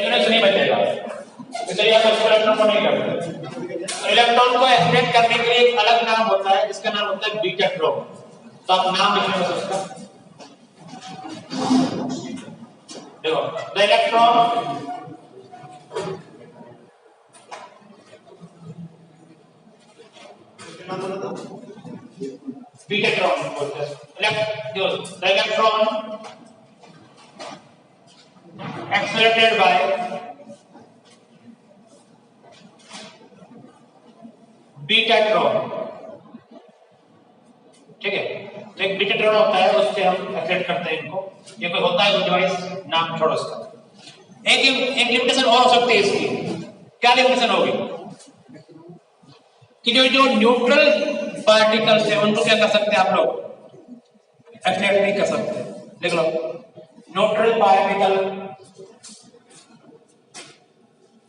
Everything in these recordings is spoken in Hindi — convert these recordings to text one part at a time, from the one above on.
यूनिट्स नहीं बचेगा, इसलिए आप इलेक्ट्रॉन को नहीं करते। तो इलेक्ट्रॉन को एक्सप्लेन करने के लिए एक अलग नाम होता है, इसका नाम होता है बीटाट्रॉन। तो आप नाम लिख लेंगे उसका, देखो द इलेक्ट्रॉन बीटाट्रॉन बोलते हैं। The electron accelerated by betatron, ठीक है। तो एक बीटाट्रॉन होता है, उससे हम एक्सेलेरेट करते हैं इनको। ये कोई होता है कोई डिवाइस, नाम छोड़ो उसका। एक लिमिटेशन और हो सकती है इसकी। क्या लिमिटेशन होगी कि जो न्यूट्रल पार्टिकल्स है उनको क्या कर सकते हैं आप लोग, एक्सेलेरेट नहीं कर सकते। देख लो, न्यूट्रल पार्टिकल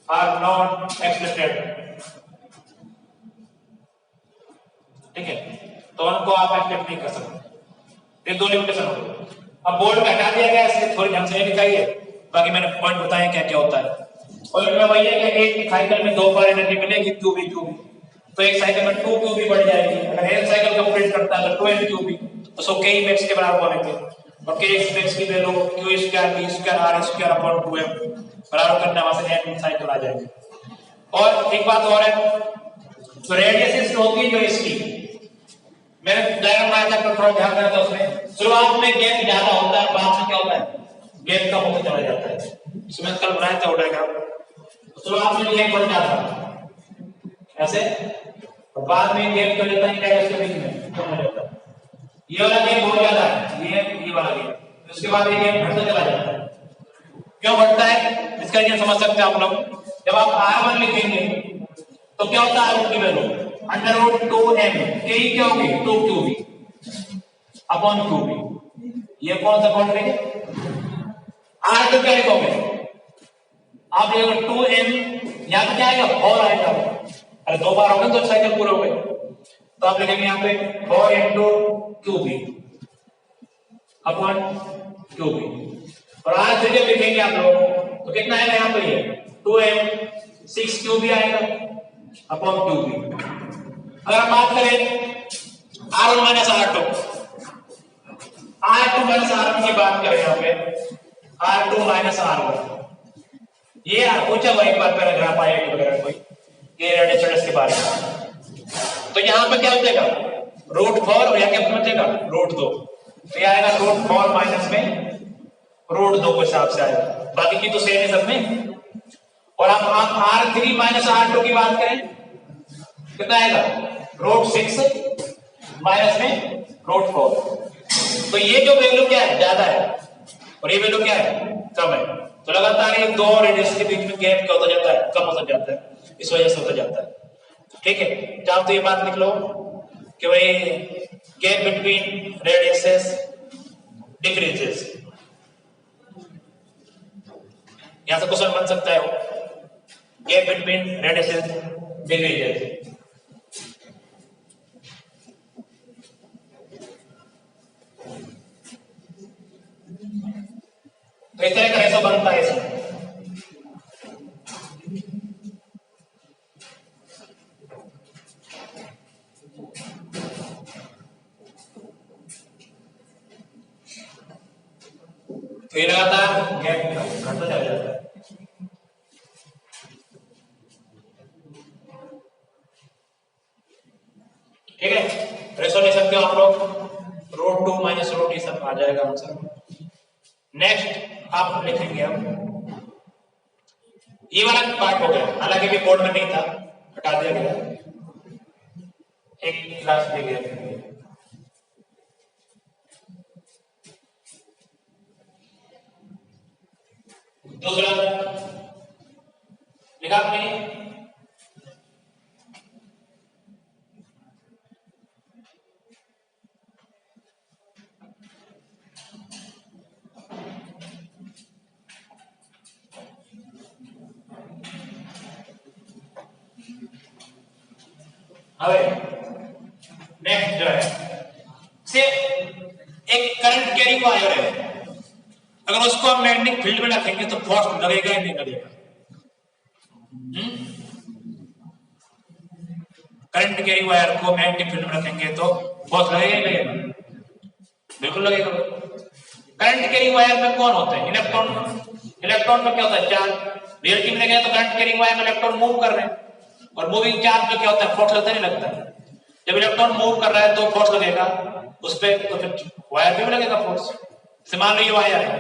आर नॉट एक्सेलेरेटेड, ठीक है। तो उनको आप एक्सेलेरेट नहीं कर सकते। ये दो लिमिटेशन हो गई। अब बोर्ड में हटा दिया गया, इसलिए थोड़ी ढंग से लिखाई है, बाकी मैंने पॉइंट बताया क्या क्या होता है। और इनमें वही है कि एक साइकिल में 2 बार एनर्जी मिलेगी क्यूबी क्यूबी, तो एक साइकिल में 2 क्यूबी बढ़ जाएगी। अगर एक साइकिल कंप्लीट करता है तो 2 क्यूबी, तो सो के मैक्स के बराबर बनेंगे। और के मैक्स की value q square b square r square upon 2m बराबर करना, वहां से n साइकिल आ जाएगी। और एक बात और है, तो रेडियस होती है जो इसकी, मैंने डायग्राम बनाया था तो थोड़ा ध्यान देना था उसमें। शुरुआत में गैप ज्यादा होता है, बाद में क्या होता है, गैप कम होता चला जाता है। इसमें कल बनाया था वो डायग्राम। शुरुआत में गैप बढ़ जाता है ऐसे, और बाद में गैप क्या हो जाता है, रेडियस के बीच में कम हो जाता है। ये वाला गैप बहुत ज्यादा है, ये वाला गैप, उसके बाद ये गैप बढ़ता चला जाता है। क्यों बढ़ता है, इसका रीजन समझ सकते हैं आप लोग। जब आप r1 लिखेंगे तो क्या होता है, r1 की वैल्यू √2m, के क्या होगी 2qb अपॉन qb। ये कौन सा क्वांटिटी है, r तो क्या लिखोगे आप, ये 2m यहां पे क्या आएगा, 4 आएगा। अरे 2 बार होगा तो साइकिल पूरा हो गए, तो आप लिखेंगे यहाँ पे 4 into qb अपॉन qb। और r3 जब लिखेंगे आप लोग तो कितना आएगा यहाँ पे, ये 2m 6 qb आएगा अपॉन qb। अगर हम बात करें r1 minus r2, r2 minus r1 की बात करें यहाँ पे, r2 माइनस r1, ये पूछा वही बात पैराग्राफ आया वगैरह कोई, ये रेडियस के बारे में। तो यहाँ पे क्या बचेगा, √4 और यहाँ क्या बचेगा, √2। तो ये आएगा √4 माइनस में √2 के हिसाब से आएगा, बाकी की तो सेम है सब में। और आप r3 माइनस r2 की बात करें कितना आएगा, √6 माइनस में √4। तो ये जो वैल्यू क्या है, ज्यादा है, और ये वैल्यू क्या है, कम है। तो लगातार ये दो रेडियस के बीच में गैप क्या होता जाता है, कम होता जाता है, इस वजह से होता जाता है। ठीक है, चाहो तो ये बात लिख लो कि भाई गैप बिटवीन रेडियसेस डिक्रीजेस, यहां से क्वेश्चन बन सकता है, गैप बिटवीन रेडियसेस डिक्रीजेस। तो इस तरह का ऐसा बनता है इसमें। तो ये लगातार गैप घटता चला जाता है। ठीक है, रेशो ले सकते हो आप लोग, √2 माइनस √2 सब आ जाएगा आंसर। नेक्स्ट आप लिखेंगे, हम ये वाला पार्ट हो गया, हालांकि भी बोर्ड में नहीं था, हटा दिया गया, एक क्लास दे गया। दूसरा लिखा आपने, नेक्स्ट जो है से एक करंट कैरिंग वायर है। अगर उसको हम मैग्नेटिक फील्ड में रखेंगे तो फोर्स लगेगा या नहीं लगेगा? करंट कैरिंग वायर को मैग्नेटिक फील्ड में रखेंगे तो फोर्स लगेगा ही लगेगा? बिल्कुल लगेगा। करंट कैरिंग वायर में कौन होते हैं? इलेक्ट्रॉन। इलेक्ट्रॉन में क्या होता है? चार्ज। रियलिटी में देखा तो करंट कैरिंग वायर में इलेक्ट्रॉन मूव कर रहे हैं और मूविंग चार्ज में क्या होता है? फोर्स लगता नहीं लगता। जब इलेक्ट्रॉन मूव कर रहा है तो फोर्स लगेगा उस पर, तो फिर वायर पे भी लगेगा फोर्स। मान लो ये वायर है,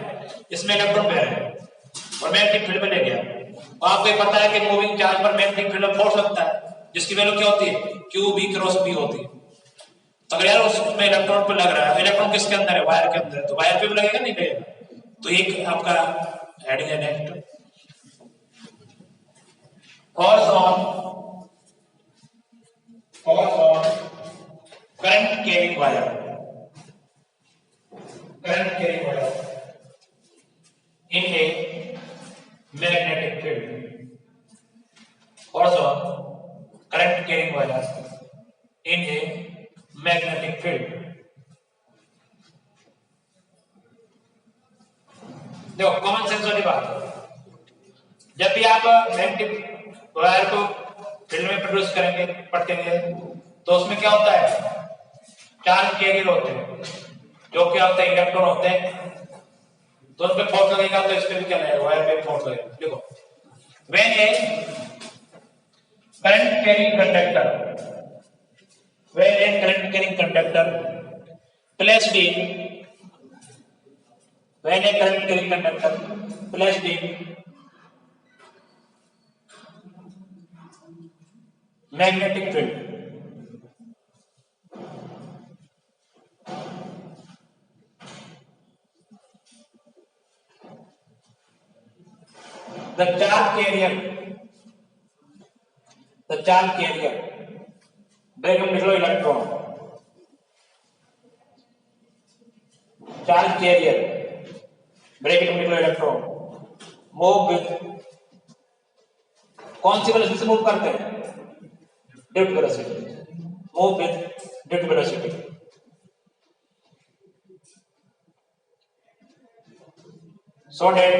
इसमें इलेक्ट्रॉन बह रहे हैं और मैग्नेटिक फील्ड में ले गया, तो आपको ये पता है कि मूविंग चार्ज पर मैग्नेटिक फील्ड में फोर्स लगता है जिसकी वैल्यू क्या होती है? क्यू बी क्रॉस बी होती है। तो अगर यार उसमें इलेक्ट्रॉन पे लग रहा है, इलेक्ट्रॉन किसके अंदर है? वायर के अंदर है, तो वायर पे भी लगेगा नहीं लगेगा? तो एक आपका हेडिंग है next, force on current carrying wire. Current carrying wire in a magnetic field. Also, current carrying wires in a magnetic field. देखो कॉमन सेंस वाली बात, जब भी आप मैग्नेटिक वायर को फील्ड में प्रोड्यूस करेंगे, पटकेंगे, तो उसमें क्या होता है? चार्ज कैरियर होते हैं, जो क्या होते हैं? इलेक्ट्रॉन होते हैं। तो उस पे फोर्स लगेगा तो इस पे भी क्या लगेगा? वायर पे फोर्स लगेगा। देखो, when A current carrying conductor, when A current carrying conductor placed in, when A current carrying conductor placed in magnetic field, the charge carrier bracket में लिख low electron, charge carrier bracket में लिख लो इलेक्ट्रॉन, मूव विद, कौन सी वेलोसिटी से मूव करते हैं? Drift velocity, move with drift velocity. so that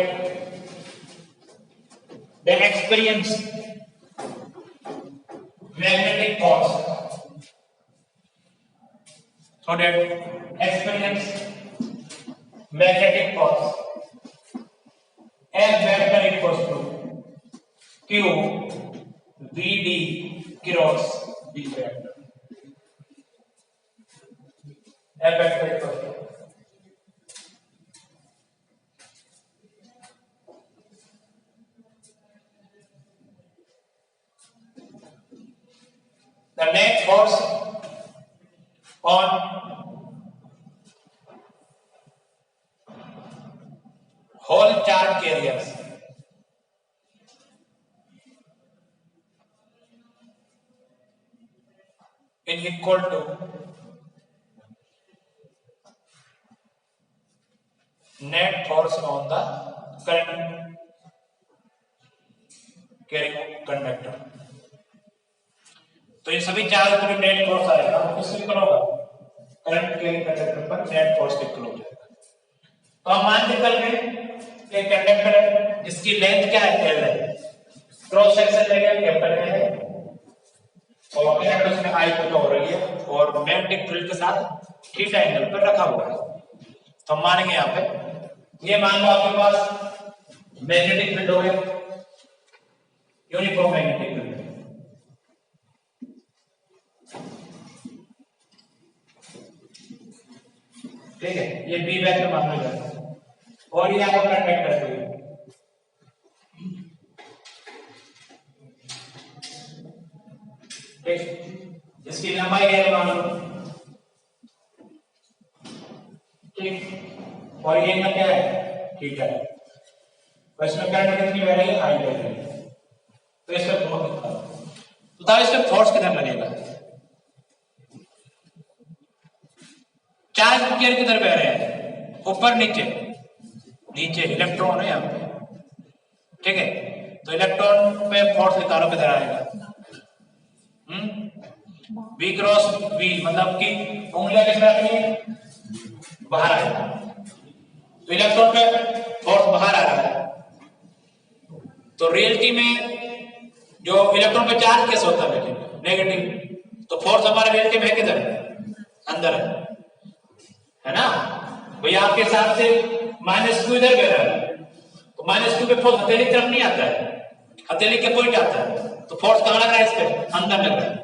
they experience magnetic force, so that experience magnetic force F vector equals to Q VD cross B vector, F vector equals to the net force on whole charge carriers is equal to net force on the current carrying conductor। तो ये सभी चार्ज पर नेट फोर्स आएगा, किससे इक्वल होगा? करंट कैरिंग कंडक्टर पर नेट फोर्स इक्वल हो जाएगा। तो हम मान के चल रहे एक कंडक्टर है जिसकी लेंथ क्या है? L है, क्रॉस सेक्शन एरिया कैपिटल है और करंट उसमें I फ्लो हो रही है और मैग्नेटिक फील्ड के साथ थीटा एंगल पर रखा हुआ है। तो हम मानेंगे यहाँ पे, ये मान लो आपके पास मैग्नेटिक फील्ड हो गया, यूनिफॉर्म मैग्नेटिक फील्ड, ठीक है, ये बी वेक्टर मान लो जाता है और ये आपका कंडक्टर है, ठीक, इसकी लंबाई है मान लो, ठीक, और ये क्या है? थीटा है, तो इसमें करंट कितनी बह रही है? आई बह रही है। तो इसका तो इसका फोर्स कितना लगेगा? चार्ज केयर किधर बह रहे हैं? ऊपर नीचे? नीचे, इलेक्ट्रॉन है यहाँ पे, ठीक है, तो इलेक्ट्रॉन पे फोर्स निकालो किधर आएगा? बी क्रॉस बी, मतलब कि उंगलियां किस तरह की बाहर आएगा, तो तो इलेक्ट्रॉन पे फोर्स बाहर आ रहा है, तो रियलिटी में जो इलेक्ट्रॉन पे चार्ज कैसे होता है लेकिन नेगेटिव, तो फोर्स हमारे रियलिटी में है किधर, अंदर है ना भाई। आपके हिसाब से -q इधर गिर रहा है, तो -q पे फोर्स हथेली की तरफ नहीं आता है, हथेली के पॉइंट आता है, तो फोर्स कहां लग रहा है, इस पे अंदर लग रहा है,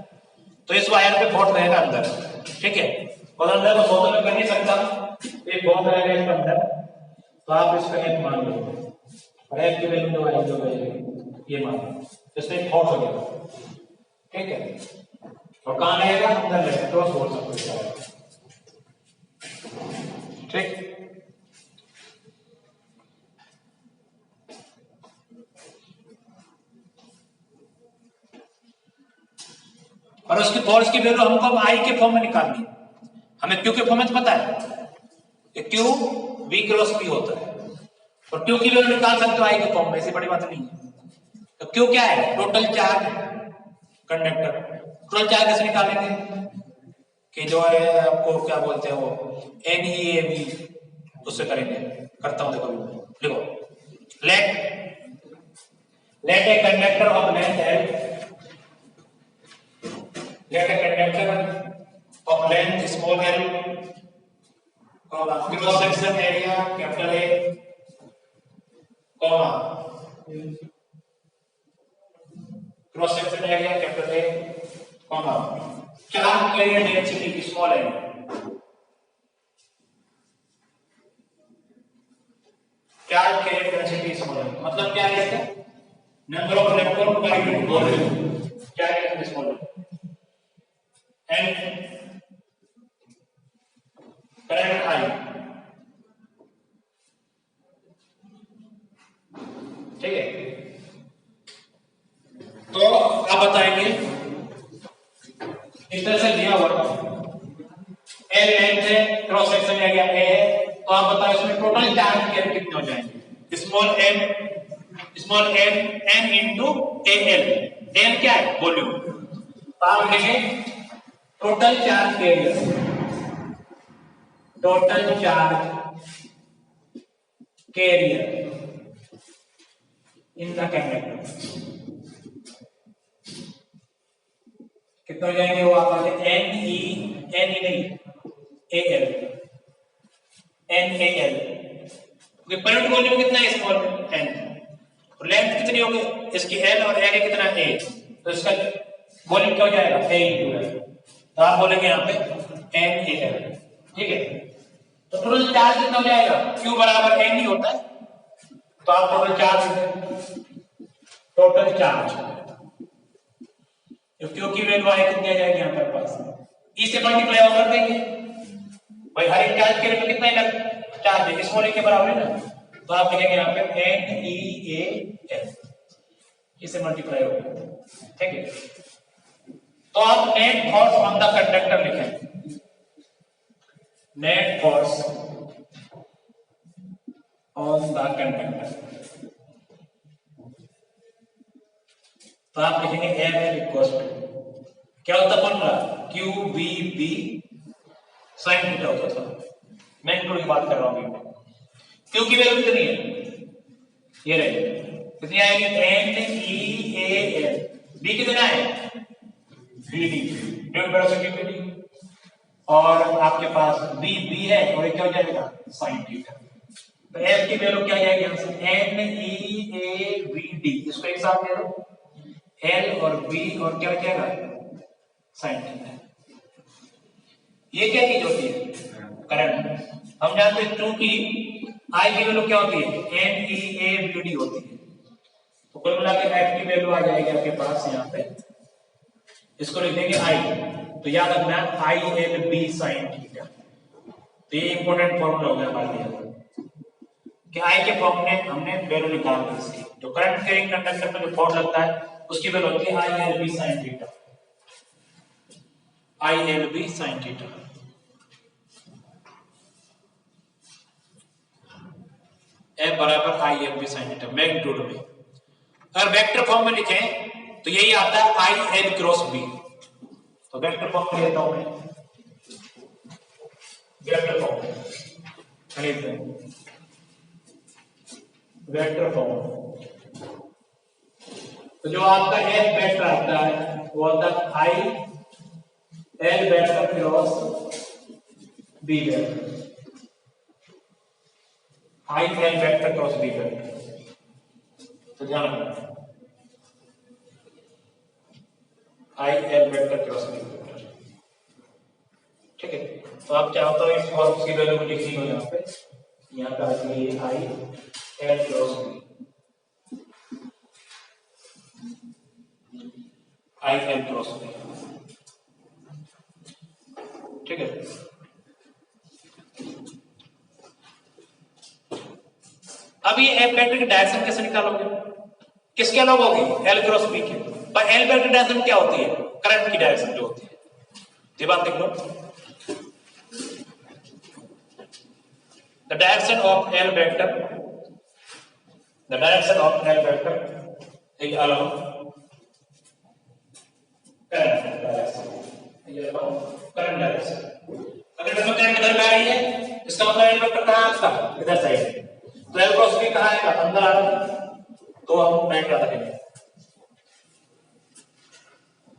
तो इस वायर पे फोर्स रहेगा अंदर, ठीक है। और अंदर को बोतल में कर नहीं सकता, एक बॉन्ड रहेगा इसके अंदर, तो आप इसका एक मान लो और f की वैल्यू तो आई जो ये मान लो, इसमें फोर्स हो गया, ठीक है। और कहां रहेगा, अंदर रहेगा, क्रॉस फोर्स जाएगा, ठीक। और उसकी फोर्स की वैल्यू हमको आई के फॉर्म में निकालनी है, हमें क्यू के फॉर्म में तो पता है क्यू v क्रॉस p होता है, और क्यू की वैल्यू निकाल सकते हो आई के फॉर्म में, ऐसी बड़ी बात नहीं है। तो क्यू क्या है, total charge conductor, total charge कैसे निकालेंगे कि जो है आपको क्या बोलते हैं वो NeAV, उससे करेंगे, करता हूं देखो, लिखो let a conductor of length L, let a conductor of length small l, cross section area capital A, cross section area capital A, charge carrier density small l, charge carrier density small l मतलब क्या है इसका, number of electron per unit volume, क्या है small l, and current I, ठीक है। तो आप बताएंगे इस तरह से दिया हुआ L लेंथ है, क्रॉस सेक्शन एरिया A है, तो आप बताओ इसमें टोटल चार्ज कैरियर कितने हो जाएंगे, small n n into AL, n क्या है वॉल्यूम, तो आप लिखेंगे total charge carrier, total charge carrier in the conductor कितना हो जाएंगे, वो आप NE नहीं AL, NAL, करंट वॉल्यूम कितना है स्मॉल n, और लेंथ कितनी होगी इसकी L और एरिया कितना A, तो इसका वॉल्यूम क्या हो जाएगा A इंटू L, तो आप बोलेंगे यहाँ पे NAL, ठीक है। तो टोटल चार्ज कितना हो जाएगा, Q बराबर N ही होता है, तो आप टोटल चार्ज Q की वैल्यू आए कितनी आ जाएगी यहाँ पर पास, E से मल्टीप्लाई कर देंगे भाई, हर एक चार्ज के लिए कितना इलेक्ट्रॉन चार्ज है, स्मॉल e के बराबर है ना, तो आप लिखेंगे यहाँ पे NeAl, इसे मल्टीप्लाई होगा, ठीक है। तो आप net force on the conductor लिखें, net force on the conductor, तो आप लिखेंगे Ml इक्वल्स टू क्या होता है फॉर्मूला, QVB sin थीटा होता था, मैग्नीट्यूड की बात कर रहा हूं, Q की वैल्यू कितनी है, ये रही कितनी आएगी, NeAl, B कितना है VD, ड्यूल वेलोसिटी VD, और आपके पास B है और ये क्या हो जाएगा sin थीटा, तो F की वैल्यू क्या आ जाएगी हमसे NeAVD, इसको एक साथ दे दो L और B और क्या हो जाएगा sin थीटा। ये क्या चीज होती है, करंट, हम जानते हैं चूंकि I की वैल्यू क्या होती है NeAVD होती है, तो कुल मिला के F की वैल्यू आ जाएगी आपके पास यहाँ पे, इसको लिख देंगे I, तो याद रखना ILB sin थीटा, तो ये इंपॉर्टेंट फॉर्मूला हो गया हमारे लिए कि I के फॉर्म में हमने वैल्यू निकाल दी इसकी, जो करंट कैरिंग कंडक्टर पे जो फोर्स लगता है उसकी वैल्यू होती है ILB sin theta, ILB sin theta. F बराबर ILB sin थीटा मैग्नीट्यूड में, अगर वेक्टर फॉर्म में लिखें तो यही आता है IL क्रॉस B, तो वेक्टर फॉर्म में लेता हूं मैं, वेक्टर फॉर्म खरीदते हैं वेक्टर फॉर्म। तो जो आपका एल वेक्टर आता है वो होता है I L vector cross B vector, I L vector cross B vector. तो ध्यान रखना I L vector cross B vector, ठीक है। तो आप चाहो तो इस फॉर्म की वैल्यू को लिख लो यहाँ पे आती है I L cross B, I L cross B, ठीक है। अब ये एल वेक्टर की डायरेक्शन कैसे निकालोगे? किसके अलग होगी? एल क्रॉस बी के। पर एल वेक्टर डायरेक्शन क्या होती है? करंट की डायरेक्शन जो होती है। ये बात देख लो, the direction of L vector, the direction of L vector is along current direction, ये along current direction। अगर इसमें करंट इधर में आ रही है इसका मतलब L vector कहाँ है? आपका इधर साइड। तो L क्रॉस B कहाँ आएगा? अंदर आ रहा है, तो हम राइट का देखेंगे।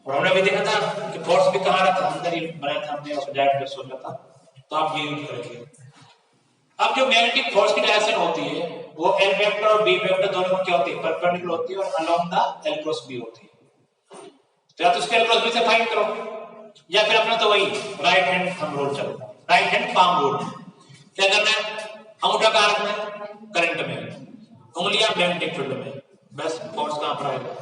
और हमने भी देखा था कि फोर्स भी कहाँ रहा था? अंदर ही बनाया था हमने, और डायरेक्ट सोचा था। तो आप ये यूज करेंगे। अब जो मैग्नेटिक फोर्स की डायरेक्शन होती है वो एल वेक्टर और बी वेक्टर दोनों में क्या होती है? परपेंडिकुलर होती है और along the L cross B होती है। तो या तो उसके एल क्रॉस बी से फाइंड करो या फिर अपना तो वही राइट हैंड थंब रूल चलो, राइट हैंड पाम रूल। क्या करना है? अंगूठा कहाँ रखना है? करंट में, उंगलियां मैग्नेटिक फील्ड में, बस फोर्स कहाँ पर आएगा?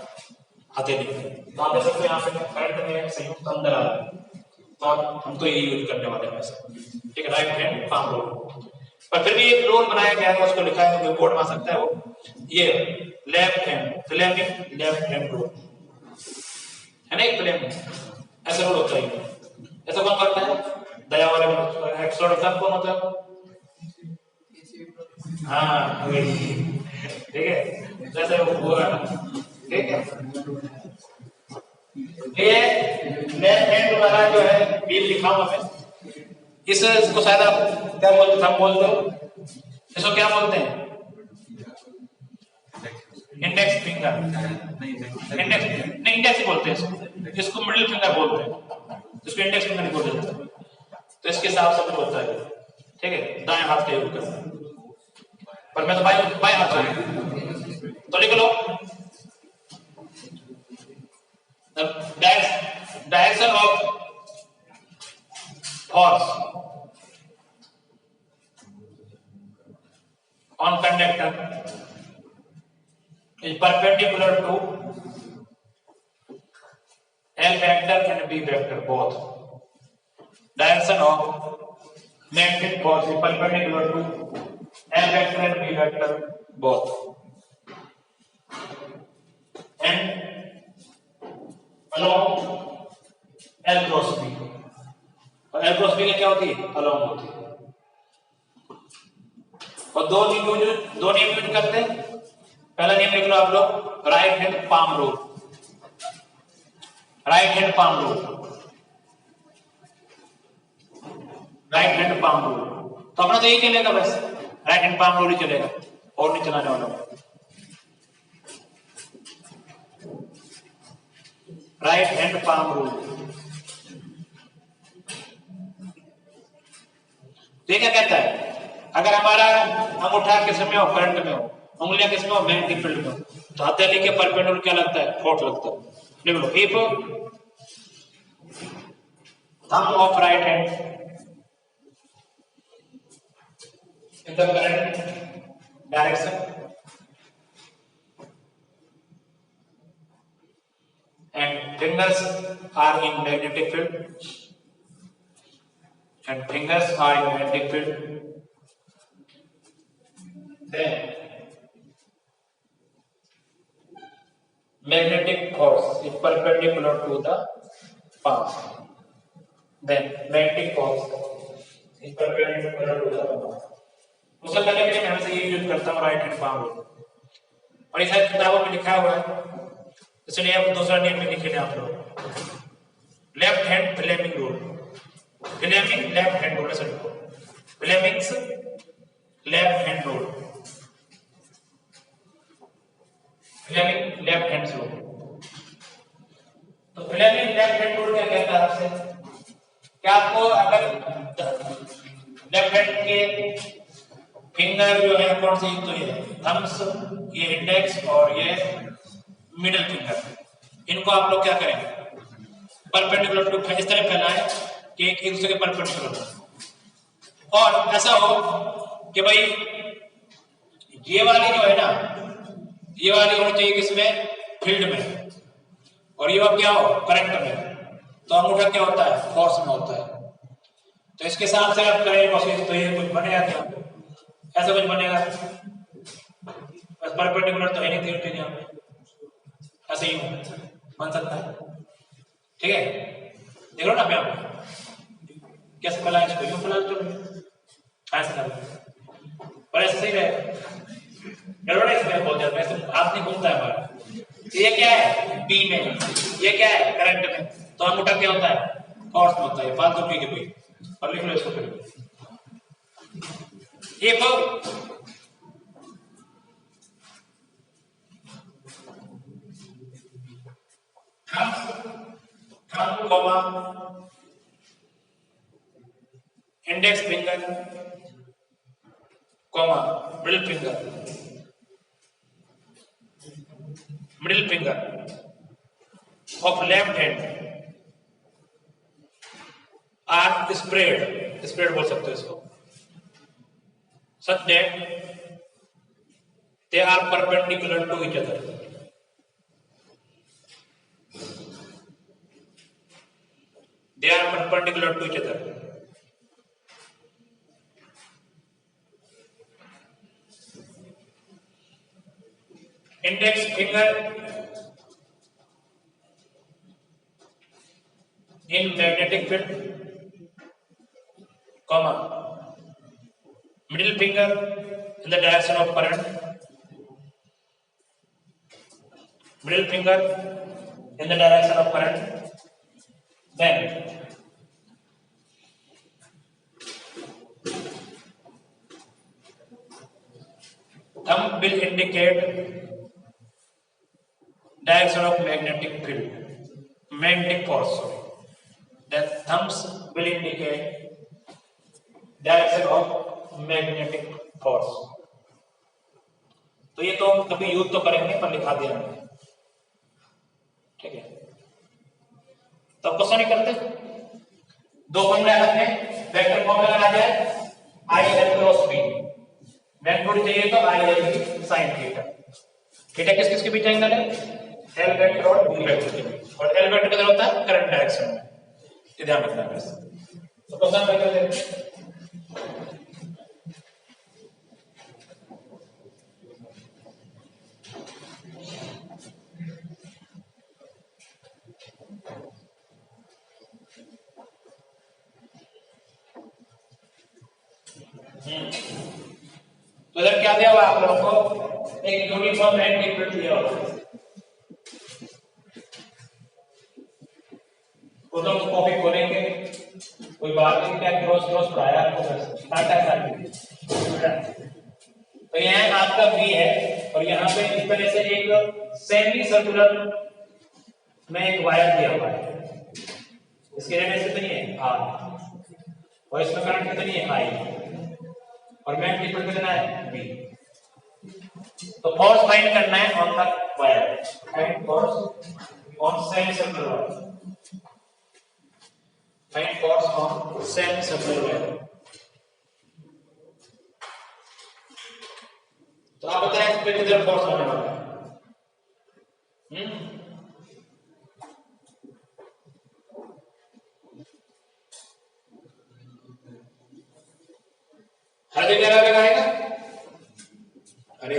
हथेली में। तो आप देख सकते हो यहाँ पे करंट में संयुक्त अंदर आ रहा है, तो हम तो यही यूज करने वाले हैं वैसे, ठीक है, राइट हैंड पाम रूल। पर फिर भी एक रूल बनाया गया है, उसको लिखा है, कोई कोड बना सकता है वो, ये left hand Fleming left hand rule है ना, एक फ्लेमिंग ऐसा रूल होता है। ऐसा कौन करता है? दया वाले एक्सपर्ट एग्जाम कौन होता है? हाँ ठीक है, जैसे वो बोल रहा है, ठीक है। ये लेफ्ट हैंड वाला जो है व्हील लिखा हुआ है, इसको शायद आप क्या बोलते हैं? बोलते हो इसको क्या बोलते हैं? इंडेक्स फिंगर, इंडेक्स ही बोलते हैं इसको मिडिल फिंगर बोलते हैं, इसको इंडेक्स फिंगर बोल देते हैं। तो इसके हिसाब से होता है, ठीक है, दाएं हाथ का यूज करना है। पर मैं तो बाएं हाथ से, तो लिख लो direction of force on conductor is perpendicular to L vector and B vector both. Direction of magnetic force is perpendicular to L vector and B vector both. And along L cross B. और L cross B क्या होती है? along होती है। और दो नियम यूज करते हैं। पहला नियम लिख लो आप लोग, right hand palm rule, right hand palm rule, right hand palm rule. तो अपना तो यही चलेगा, बस राइट हैंड पाम रूल ही चलेगा, और नहीं चलाने वाला। राइट हैंड पाम रूल तो क्या कहता है? अगर हमारा अंगूठा किस में हो? करंट में हो। उंगलियां किस में हो? मैग्नेटिक फील्ड में हो। तो हथेली के परपेंडिकुलर क्या लगता है? फोर्स लगता है। लिख लो, if thumb of right hand in the current direction and fingers are in magnetic field and fingers are in magnetic field, then magnetic force is perpendicular to the path, then magnetic force is perpendicular to the path। उसे करने के लिए मैं हमेशा ये यूज करता हूँ राइट हैंड पाम रूल, और ये सारी किताबों में लिखा हुआ है, इसलिए अब दूसरा नियम में लिखे आप लोग, left hand Fleming rule, Fleming left hand rule, Fleming's left hand rule. Fleming left hand rule. तो फ्लेमिंग लेफ्ट हैंड रूल क्या कहता है आपसे, क्या आपको अगर लेफ्ट हैंड के फिंगर जो है कौन सी, तो ये थंब्स, ये इंडेक्स और ये मिडिल फिंगर, इनको आप लोग क्या करेंगे परपेंडिकुलर टू इस तरह फैलाएं कि एक दूसरे के परपेंडिकुलर हो, और ऐसा हो कि भाई ये वाली जो है ना, ये वाली होनी चाहिए किसमें, फील्ड में, और ये क्या हो करंट में। तो अंगूठा क्या होता है, फोर्स में होता है। तो इसके हिसाब से आप करें कोशिश, तो ये कुछ बनेगा क्या, ऐसा कुछ बनेगा, बस परपेंडिकुलर तो है नहीं तीन चीजें, ऐसे ही बन सकता है। ठीक है, देख लो ना मैं कैसे फैला, इसको यूं फैला, तो ऐसे कर, और ऐसे सही रहेगा। गड़बड़ इसमें बहुत ज्यादा, ऐसे हाथ नहीं घूमता है हमारा। ये क्या है पी में, ये क्या है करंट में, तो अंगूठा क्या होता है, फोर्स में होता है, फालतू पी के कोई, और लिख लो इसको फिर ये index finger comma middle finger of left hand are spread बोल सकते हो इसको, such that they are perpendicular to each other. They are perpendicular to each other. Index finger in magnetic field, comma, middle finger in the direction of current, middle finger in the direction of current, then thumb will indicate direction of magnetic field, magnetic force, sorry. Then thumbs will indicate direction of magnetic force. तो ये तो कभी यूज तो करेंगे पर लिखा दिया मैंने, ठीक है। तो क्वेश्चन नहीं करते, दो फॉर्मूला रखते हैं, वेक्टर फॉर्मूला आ जाए I L cross B, magnitude चाहिए तो I L B sine theta, theta किस किस के बीच एंगल है, एल वेक्टर और बी वेक्टर के बीच, और एल वेक्टर किधर होता है, करंट डायरेक्शन में, ये ध्यान रखना है। तो क्वेश्चन वेक्टर देखते हैं, तो इधर क्या दिया हुआ आप लोगों को, एक यूनिफॉर्म मैग्नेटिक फील्ड दिया हुआ है, तो तुम कॉपी खोलेंगे, कोई बात नहीं, क्या क्रॉस पढ़ाया आपको, टाटा का, तो यहाँ आपका बी है, और यहाँ पे इस तरह से एक सेमी सर्कुलर में एक वायर दिया हुआ है, इसकी रेडियस कितनी है आर, और इसमें करंट कितनी है आई, और मैग्नेटिक फील्ड कितना है बी। तो फोर्स फाइंड करना है on the wire, find force on semi circular wire, find force on semi circular wire. तो आप बताएं इस पे किधर फोर्स होने वाला है, हर जगह लगाएगा, अरे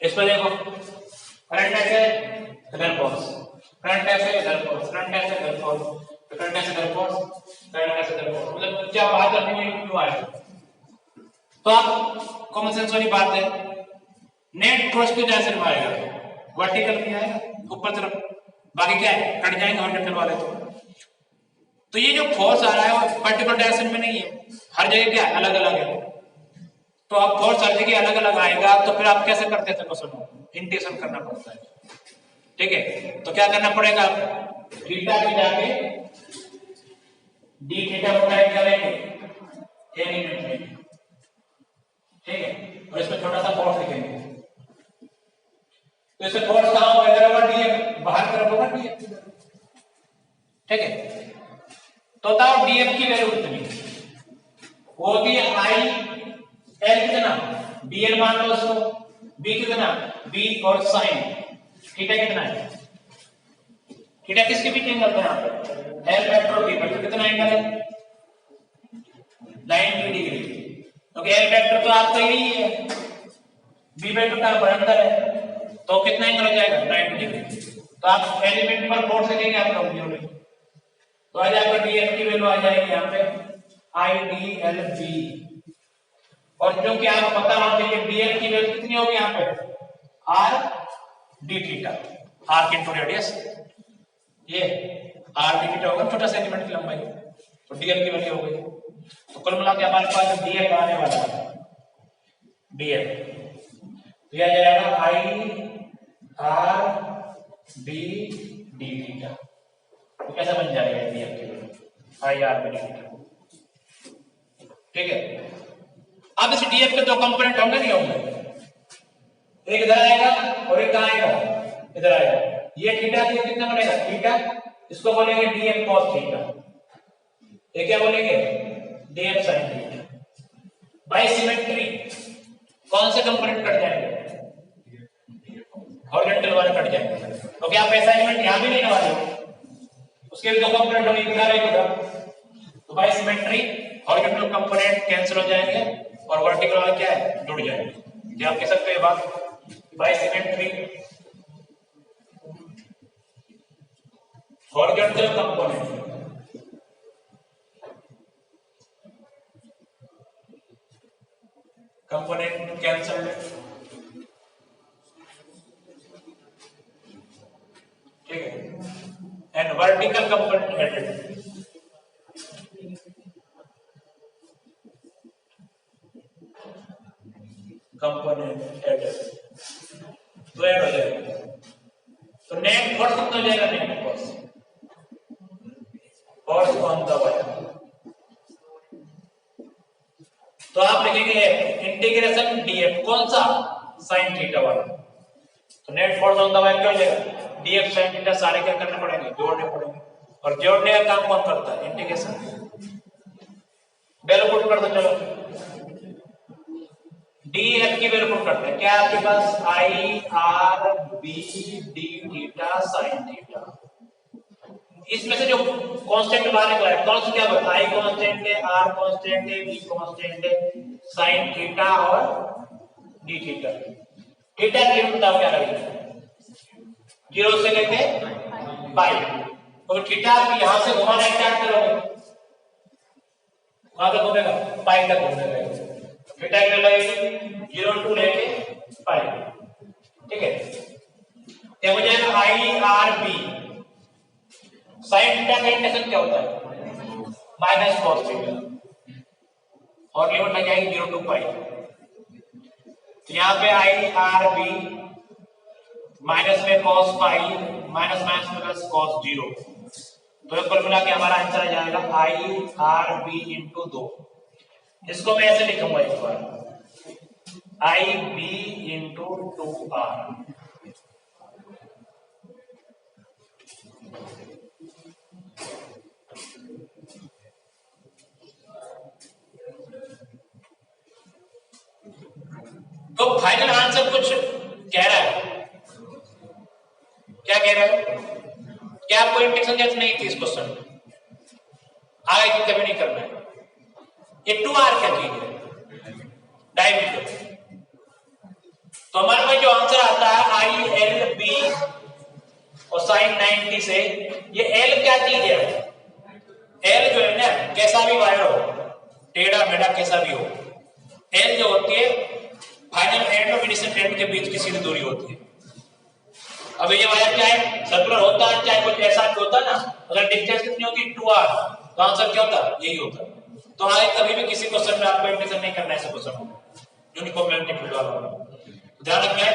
इसमें देखो करंट ऐसे इधर फोर्स, करंट ऐसे इधर फोर्स, करंट ऐसे इधर फोर्स, करंट ऐसे इधर फोर्स, करंट ऐसे इधर फोर्स, मतलब क्या बात करनी है क्यों आए। तो आप कॉमन सेंस वाली बात है, नेट फोर्स की डायरेक्शन में आएगा, वर्टिकल में आएगा ऊपर तरफ, बाकी क्या है कट जाएंगे हॉरिजॉन्टल वाले। तो ये जो फोर्स आ रहा है वो पर्टिकुलर डायरेक्शन में नहीं है, हर जगह क्या है अलग अलग है। तो आप फोर्स हर जगह अलग अलग आएगा, तो फिर आप कैसे करते थे क्वेश्चन, इंटीग्रेशन करना पड़ता है। ठीक है, तो क्या करना पड़ेगा, थीटा की जाके डी थीटा को टाइप करेंगे एलिमेंट में। ठीक है, और इसमें छोटा सा फोर्स लिखेंगे। तो इससे फोर्स कहां होगा, इधर होगा डीएफ, बाहर तरफ होगा डीएफ। ठीक है, तो बताओ डीएफ की वैल्यू कितनी वो होती है आई एल कितना, डीएल मान लो उसको, बी कितना, बी और साइन थीटा कितना है, थीटा किसके बीच एंगल था यहाँ पे, एल वेक्टर और बी वेक्टर कितना एंगल है 90 डिग्री, क्योंकि एल वेक्टर तो आपका यही है, बी वेक्टर का बराबर है, तो कितना एंगल हो जाएगा 90 डिग्री। तो आप एलिमेंट पर फोर्स देंगे आप लोग में, तो आ जाएगा डीएफ की वैल्यू आ जाएगी यहाँ पे आई डी एल बी, और जो कि आपको पता होना चाहिए डीएल की वैल्यू कितनी होगी यहाँ पे R D theta, R into radius, ये आर डी थीटा होगा छोटा सा एलिमेंट की लंबाई, तो डीएल की वैल्यू हो गई। तो कुल मिला के हमारे पास डीएल आने वाला है, डीएल दिया जाएगा I R B D theta, तो कैसा बन जाएगा डीएल की value I R B D theta. ठीक है, अब इस डीएफ के दो कंपोनेंट होंगे नहीं होंगे, एक इधर आएगा और एक कहां आएगा इधर आएगा, ये थीटा की कितना बनेगा थीटा, इसको बोलेंगे डीएफ cos थीटा, ये क्या बोलेंगे DF sin theta. By symmetry कौन से कंपोनेंट कट जाएंगे, हॉरिजॉन्टल वाले कट जाएंगे, क्योंकि आप ऐसा एलिमेंट यहां भी लेने वाले हो, उसके भी दो कंपोनेंट होंगे इधर एक उधर, तो by symmetry horizontal component cancel हो जाएंगे और वर्टिकल वाले क्या है जुड़ जाएंगे। क्या आप कह सकते हैं बात, by symmetry horizontal component cancel, ठीक है, and vertical component added, component added, तो ऐड हो जाएगा, तो नेट फोर्स कितना हो जाएगा, net force force on the wire, तो आप लिखेंगे इंटीग्रेशन डीएफ कौन सा sin थीटा वाला, तो net force on the wire क्या हो जाएगा डीएफ sin थीटा, सारे क्या करने पड़ेंगे जोड़ने पड़ेंगे, और जोड़ने का काम कौन करता है इंटीग्रेशन, वैल्यू पुट कर दो, चलो डीएफ की वैल्यू पुट करते हैं, क्या आपके पास I R B D theta sin theta, इसमें से जो कांस्टेंट बाहर निकला है कौन सा, क्या बता, आई कांस्टेंट है, आर कांस्टेंट है, बी कांस्टेंट है, sin थीटा और डी थीटा, थीटा की वैल्यू बताओ क्या रहेगी 0 से लेके पाई, तो थीटा आप यहां से घुमाना स्टार्ट करोगे कहां तक घूमेगा पाई तक घूमेगा, थीटा की वैल्यू लगेगी 0 टू लेके पाई। ठीक है, क्या हो जाएगा I R B, sin theta का इंटीग्रेशन क्या होता है माइनस cos थीटा, और लिमिट लग जाएगी 0 टू पाई, तो यहाँ पे आई आर बी माइनस में cos pi minus minus plus cos 0, तो कुल मिला के हमारा आंसर आ जाएगा आई आर बी इंटू 2, इसको मैं ऐसे लिखूंगा एक बार आई बी इंटू 2R, तो फाइनल आंसर कुछ कह रहा है, क्या कह रहा है, क्या आपको इंटीग्रेशन जैसे नहीं थी इस क्वेश्चन में, आगे की कभी नहीं करना है, ये 2R क्या चीज है डायमीटर, तो हमारे पास जो आंसर आता है आई एल बी और sin 90 से, ये एल क्या चीज है, एल जो है ना कैसा भी वायर हो, टेढ़ा मेढ़ा कैसा भी हो, एल जो होती है फाइनल एंड और इनिशियल एंड के बीच की सीधी दूरी होती है। अब ये वायर क्या है सर्कुलर होता है, चाहे कुछ ऐसा भी होता है ना, अगर डिस्टेंस कितनी होती है 2R, तो आंसर क्या होता है यही होता है। तो आगे कभी भी किसी क्वेश्चन में आपको इंटीग्रेशन नहीं करना है, ऐसे क्वेश्चन यूनिफॉर्म मैग्नेटिक फील्ड वाला ध्यान रखना है।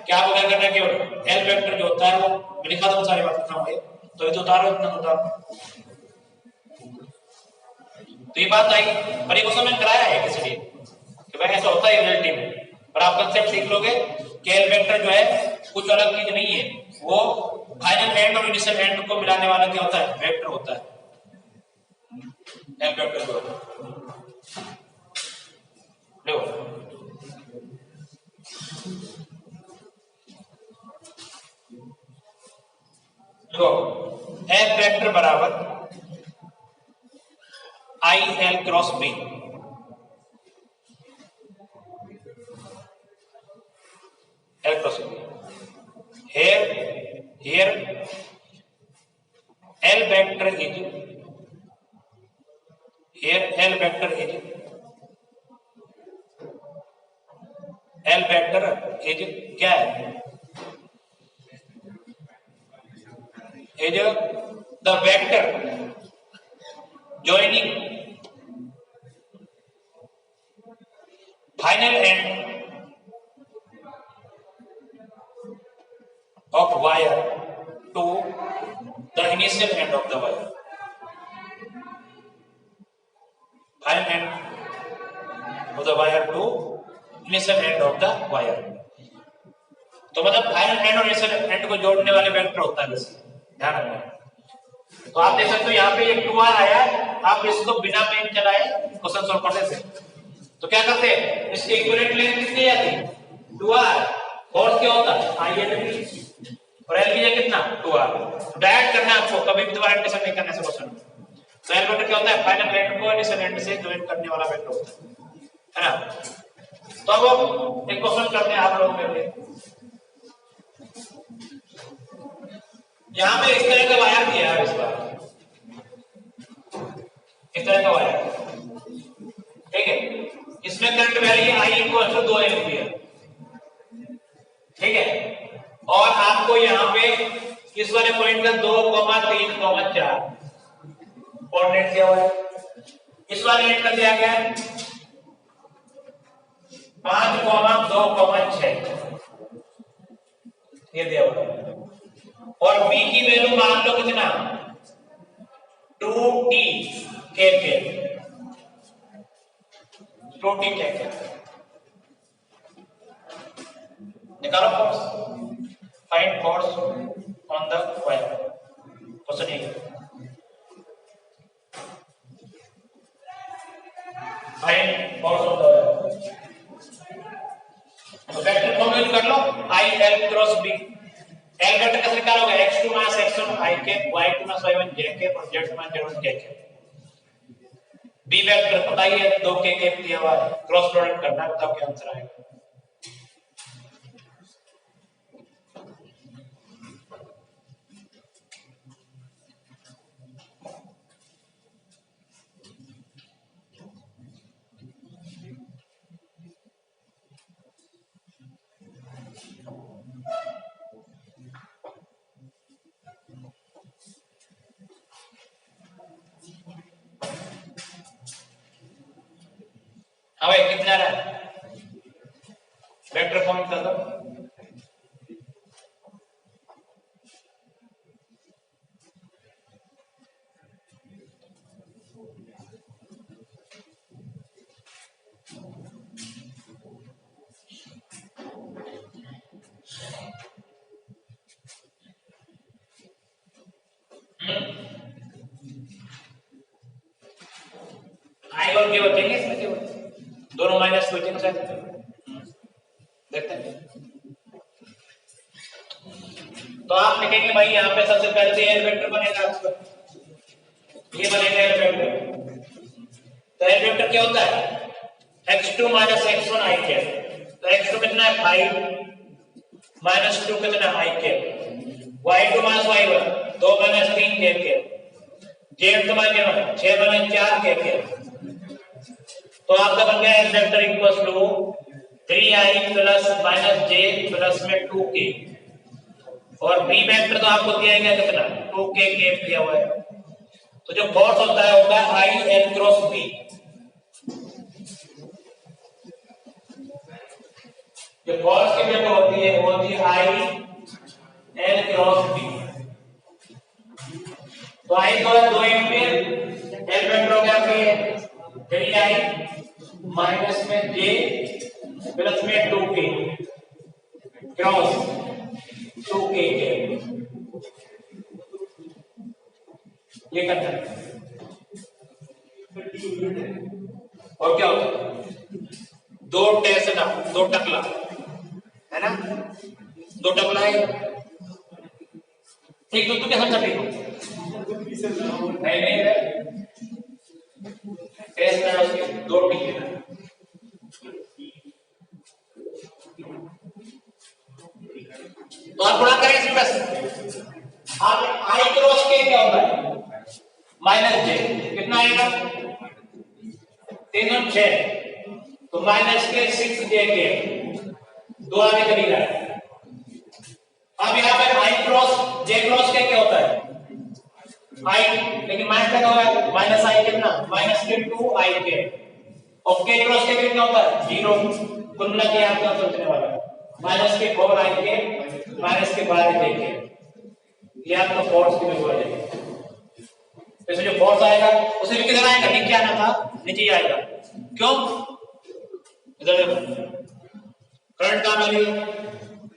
क्या आपको क्या करना है, केवल एल वेक्टर जो होता है वो लिखा था, सारी बात खत्म हो गई। तो ये तो उतारो, इतना उतारो। तो ये बात आई, पर ये क्वेश्चन मैंने कराया है इसलिए कि भाई ऐसा होता है रियलिटी में। पर आप कंसेप्ट सीख लोगे कि एल वेक्टर जो है कुछ अलग चीज नहीं है, वो फाइनल एंड और इनिशियल एंड को मिलाने वाला क्या होता है, वेक्टर होता है। एल वेक्टर जो लो लो एल वेक्टर बराबर I L cross B. L cross B here L vector is क्या है, is the vector joining final end of wire to the initial end of the wire. Final end of the wire to initial end of the wire. तो मतलब फाइनल एंड और इनिशियल एंड को जोड़ने वाले वेक्टर होता है, ध्यान रखना। तो आप देख सकते हो यहाँ पे एक 2r आया है, आप इसको बिना पेन चलाए क्वेश्चन सॉल्व करने से तो क्या करते हैं, इसकी इक्विवेलेंट लेंथ कितनी आती है 2r, फोर्स क्या होता है ILB और एल की कितना 2r। डायरेक्ट करना है आपको, कभी भी दोबारा इंटीग्रेशन नहीं करने से क्वेश्चन। तो एल वेक्टर क्या होता है, फाइनल एंड को इनिशियल एंड से ज्वाइन करने वाला वेक्टर होता है ना। तो अब हम एक क्वेश्चन करते हैं आप लोगों के लिए। यहां पे इस तरह का वायर दिया है, इस बार इस तरह का वायर, ठीक है। इसमें current value I equal to 2 ampere, ठीक है। और आपको यहाँ पे इस वाले पॉइंट का 2,3,4 कोऑर्डिनेट दिया हुआ है, इस वाले एंड का दिया गया है 5,2,6 ये दिया हुआ है। और b की वैल्यू मान लो कितना 2t kk, 2t kk निकालो force, find force on the wire. Question ये find force on the wire. तो वेक्टर फॉर्म यूज कर लो I L cross B. L vector कैसे निकालोगे, x2 - x1 i के, y2 - y1 j के और z2 - z1 k के। बी वेक्टर पता ही है 2 k दिया हुआ है, क्रॉस प्रोडक्ट करना है, बताओ क्या आंसर आएगा। हाँ भाई कितना रहा है, वेक्टर फॉर्म कर दो। आई और के बचेंगे इसमें, केवल दोनों माइनस बचेंगे शायद, देखते हैं। तो आप लिखेंगे भाई यहाँ पे सबसे पहले एल वेक्टर बनेगा आपका, ये बनेगा एल वेक्टर। तो एल वेक्टर क्या होता है x2 - x1 i के। तो x2 कितना है 5 - 2 कितना i के, y2 - y1 2 - 3 k के, z तुम्हारे 6 - 4 k के। तो आपका बन गया L vector equals to 3i plus minus j plus में 2k। और बी वेक्टर तो आपको दिया गया कितना 2k दिया हुआ है। तो जो फोर्स होता है होगा आई एल क्रॉस बी। जो फोर्स की जगह होती है वो होती है आई एल क्रॉस बी। तो आई तो है 2 एम्पियर, एल वेक्टर हो गया कि 3 आई माइनस में जे प्लस में 2 के क्रॉस 2 के ये करना है। और क्या होता है? दो टेसना, दो टकला है ना, दो टकला है एक दूसरे के साथ चपेट नहीं नहीं है टेसना उसके दो टिके तो आप गुणा करें इसमें बस आप आई क्रॉस के क्या होता है माइनस जे कितना आएगा 3 और 6 तो माइनस के 6 जे के दो आगे चली रहा है। अब यहाँ पे आई क्रॉस जे क्रॉस के क्या होता है आई लेकिन माइनस का होगा माइनस आई कितना माइनस के 2 आई के और के क्रॉस के कितना होता है 0 गुणा के आपका सोचने वाला माइनस के 4 आई के माइनस के 12 जे के ये आपका फोर्स की वैल्यू आ जाएगी। तो जो फोर्स आएगा उसे भी किधर आएगा नीचे आना था नीचे ही आएगा क्यों इधर देखो करंट कहां वाली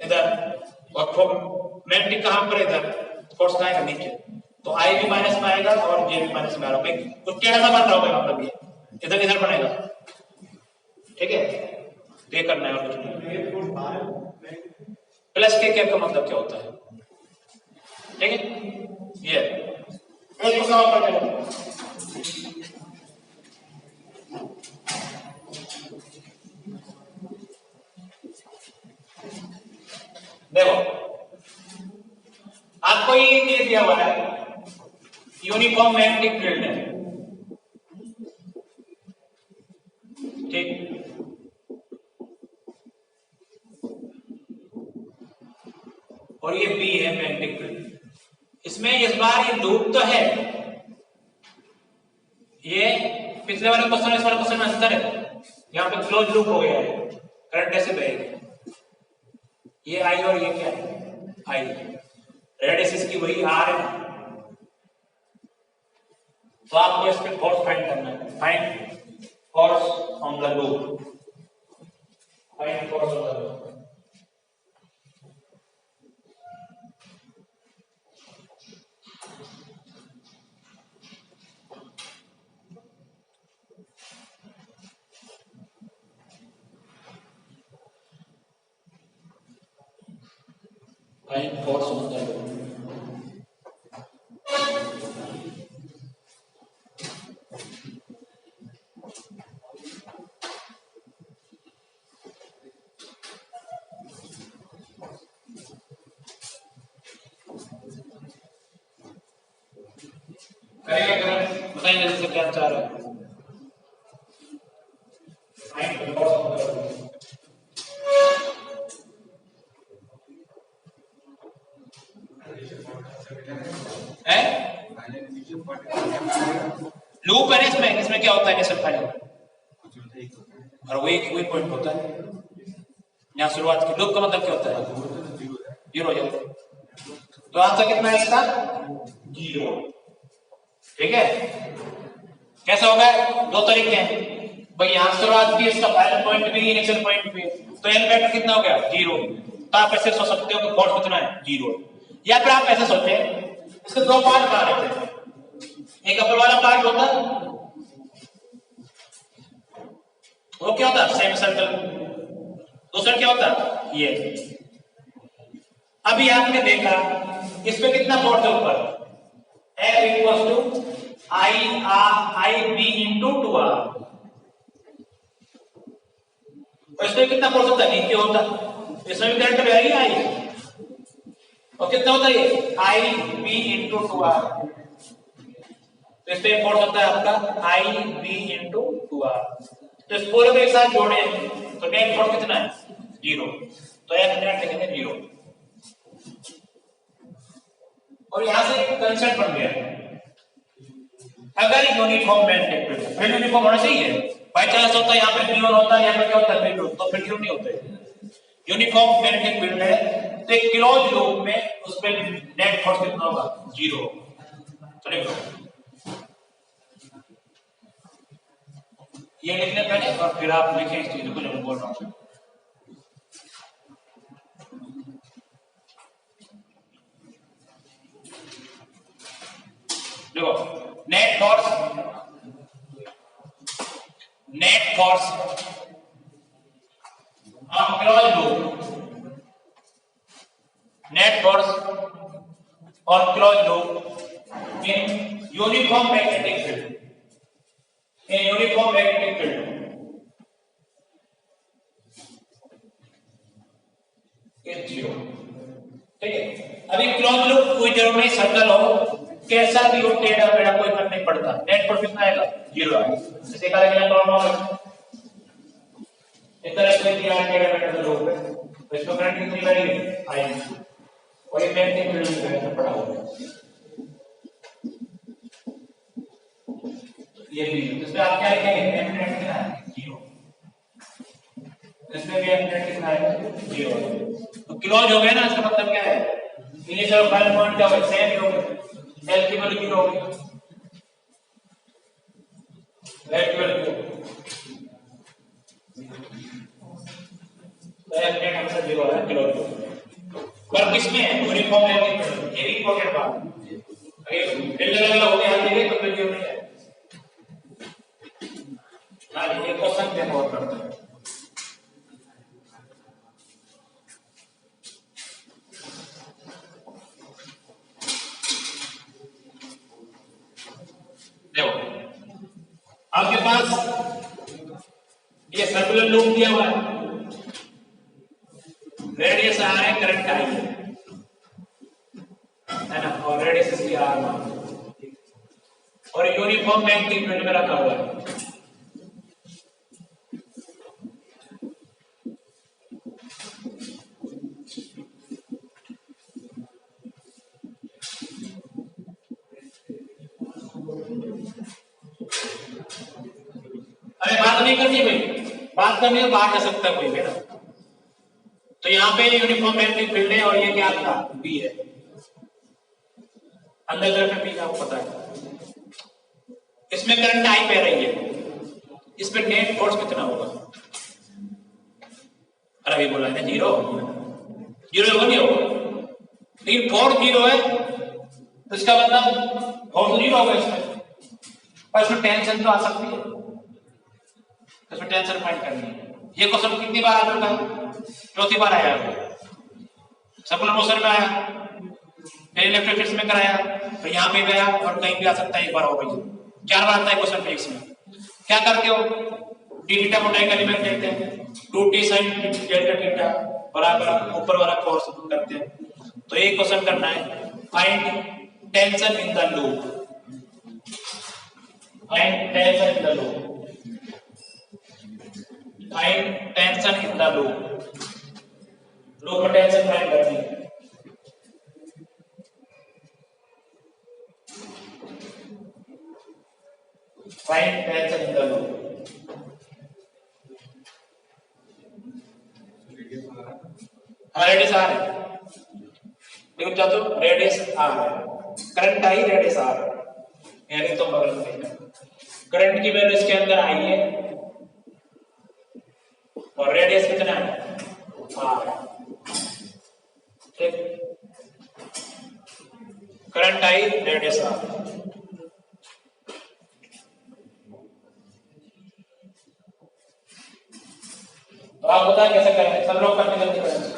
इधर और मैग्नेटिक कहां पर इधर फोर्स कहां आएगा नीचे तो आई भी माइनस में आएगा और जे भी माइनस में आ रहा है कुछ टेढ़ा सा बन रहा होगा मतलब ये इधर इधर बनेगा ठीक है ये करना है और कुछ प्लस के कैप का मतलब क्या होता है ठीक है ये एक सवाल कर लेंगे देखो आपको ये दे दिया हुआ है यूनिफॉर्म मैग्नेटिक फील्ड है ठीक और ये बी है मैग्नेटिक फील्ड इसमें इस बार ये लूप तो है ये पिछले वाले क्वेश्चन इस वाले क्वेश्चन में अंतर है यहाँ पे क्लोज लूप हो गया है करंट ऐसे बहेगा ये आई और ये क्या है आई रेडियस इसकी वही आर है तो आपको इस पे फोर्स फाइंड करना है find force on the loop find force on the loop find force on the loop करेगा बताइए जल्दी क्या चाह रहा है find force on the loop है लूप है इसमें इसमें क्या होता है कैसे फाइनल और वही पॉइंट होता है यहाँ शुरुआत की लूप का मतलब क्या होता है जीरो जाएगा तो आंसर कितना है इसका 0 ठीक है कैसे होगा दो तरीके हैं भाई यहाँ शुरुआत की इसका फाइनल पॉइंट भी इनिशियल पॉइंट भी तो एल वेक्टर कितना हो गया 0 तो आप ऐसे सोच सकते हो कि फोर्स कितना है 0 या फिर आप ऐसे सोचे इसके दो पार्ट बना लेते हैं एक अपर वाला पार्ट होता वो क्या होता सेमी सर्कल दूसरा क्या होता ये अभी आपने देखा इस पे कितना फोर्स है ऊपर F equals to I B into 2r और इसमें कितना फोर्स होता है नीचे होता इसमें भी करंट बह रही है आई और कितना होता है ये आई बी इंटू 2r तो इस पे फोर्स होता है आपका आई बी इंटू 2r तो इस पूरे को एक साथ जोड़े तो नेट फोर्स कितना है 0 तो एक नेट लिखेंगे 0 और यहां से कंसेप्ट बन गया अगर यूनिफॉर्म मैग्नेटिक फील्ड यूनिफॉर्म होना चाहिए बाई चांस होता है यहाँ पे न्यूट्रॉन होता है यहाँ पे क्या होता है न्यूट्रॉन तो फिर क्यों नहीं होते यूनिफॉर्म मैग्नेटिक फील्ड है तो एक क्लोज लूप में उस पे नेट फोर्स कितना होगा? 0। चलिए ये लिखने पहले और फिर आप लिखें इस चीज को जो मैं बोल रहा हूं। देखो net force on close loop, net force on close loop in uniform magnetic field, in uniform magnetic field is 0। ठीक है, अभी क्लोज लूप कोई जरूर नहीं, सर्कल हो कैसा भी हो, टेढ़ा मेढ़ा कोई फर्क नहीं पड़ता, नेट फोर्स कितना आएगा? 0 आएगा। जैसे कहा गया नॉर्मल इस तरह से दिया टेढ़ा मेढ़ा तो लूप है तो इसको करंट कितनी लगेगी? आएगी और ये मैग्नेटिक फील्ड में पड़ा हुआ है ये भी। इसमें आप क्या लिखेंगे? एम्पीयर कितना है? 0। इसमें भी एम्पीयर कितना है? 0। तो क्लोज हो गया ना, इसका मतलब क्या है? इनिशियल और फाइनल पॉइंट क्या होगा? सेम ही होगा, एल की वैल्यू 0 होगी, एल की वैल्यू तो एम्पीयर आंसर 0 है क्लोज। पर किसमें है? Uniform magnetic field. ये भी इंपॉर्टेंट बात है, अगर फील्ड अलग-अलग होके हाथ देंगे तो फिर क्यों नहीं है? हां ये क्वेश्चन पे गौर करते हैं। आपके पास ये सर्कुलर लूप दिया हुआ है, रेडियस आर है, करंट आई है ना, और रेडियस इसकी आर और यूनिफॉर्म मैग्नेटिक फील्ड में रखा हुआ है। अरे बात नहीं करनी भाई, बात करनी है बाहर जा सकता है कोई भी ना। तो यहाँ पे यूनिफॉर्म मैग्नेटिक फील्ड है और ये क्या था? बी है, अंदर तरफ में बी का आपको पता है। इसमें करंट आई बह रही है, इस पे नेट फोर्स कितना होगा? अरे अभी बोला है 0 0 नहीं होगा, लेकिन फोर्स 0 है तो इसका मतलब फोर्स 0 होगा इसमें, पर इसमें टेंशन तो आ सकती है, इसमें टेंशन फाइंड करनी है। ये क्वेश्चन कितनी बार आ चुका है? चौथी बार आया है। सर्कुलर मोशन में आया, फिर इलेक्ट्रिक फील्ड में कराया, फिर यहाँ पे गया और कहीं भी आ सकता है, एक बार हो गई, 4 बार आता है क्वेश्चन फिजिक्स में। क्या करते हो? डी थीटा मोटाई का एलिमेंट लेते हैं, 2t sin डेल्टा थीटा बराबर ऊपर वाला फोर्स करते हैं। तो एक क्वेश्चन करना है, find tension in the loop, find tension in the loop, find tension in the loop, loop में टेंशन फाइंड करनी है। Find tension in the loop, radius R है, देखो क्या तो रेडियस आर है, करंट आई रेडियस आर यानी तो बगल में करंट की वैल्यू इसके अंदर आई है और रेडियस कितना है? आर। ठीक, करंट आई रेडियस आर। तो आप बताएं कैसे करेंगे? सब लोग करने जल्दी करेंगे।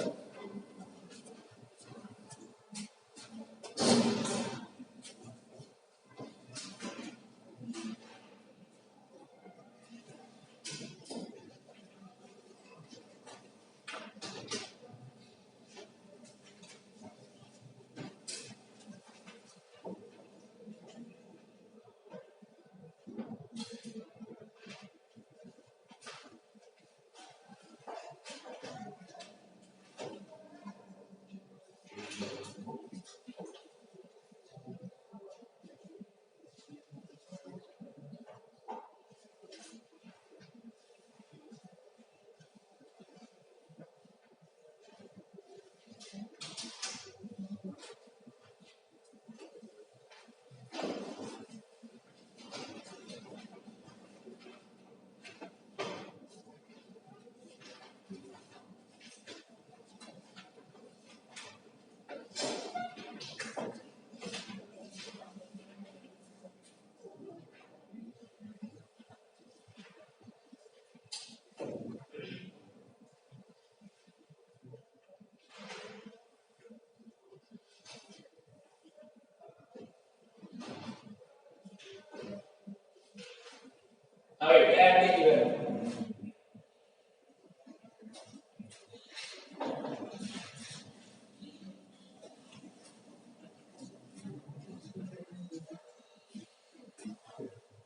भाई डायरेक्ट की वैल्यू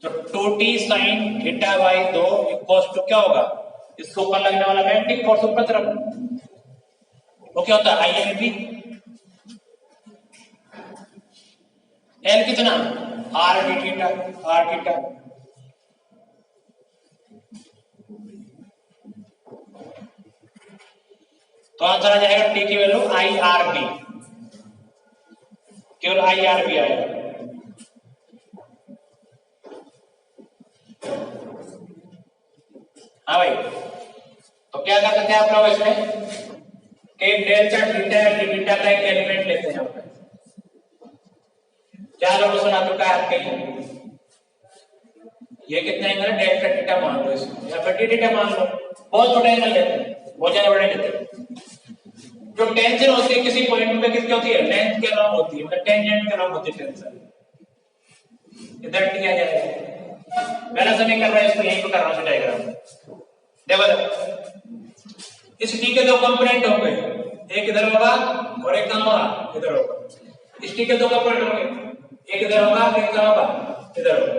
तो 2t sin theta by 2 equals to क्या होगा, इसके ऊपर लगने वाला मैग्नेटिक फोर्स ऊपर तरफ वो क्या होता है आई एल बी। एल कितना R D theta, R theta तो आंसर आ जाएगा टी की वैल्यू आई आर बी, केवल आई आर बी आएगा। हाँ भाई तो क्या करते थे आप लोग इसमें कि डेल्टा थीटा डी थीटा का एक एलिमेंट लेते हैं आप क्या लोग आ चुका है आपके लिए, ये कितना एंगल है डेल्टा थीटा मान लो इसमें या फिर डी थीटा मान लो, बहुत छोटा एंगल लेते हैं, बहुत ज्यादा बड़ा लेते हैं। जो टेंशन होती है किसी पॉइंट पे किसकी होती है लेंथ के अलोंग होती है, मतलब टेंजेंट के अलोंग होती है टेंशन, इधर टी आ जाएगा। मैंने से नहीं कर रहा है इसको यहीं पे कर रहा हूं डायग्राम देखो। इस टी के दो कंपोनेंट होंगे, एक इधर होगा और एक कहां होगा इधर होगा। इस टी के दो कंपोनेंट होंगे, एक इधर होगा एक कहां होगा इधर होगा।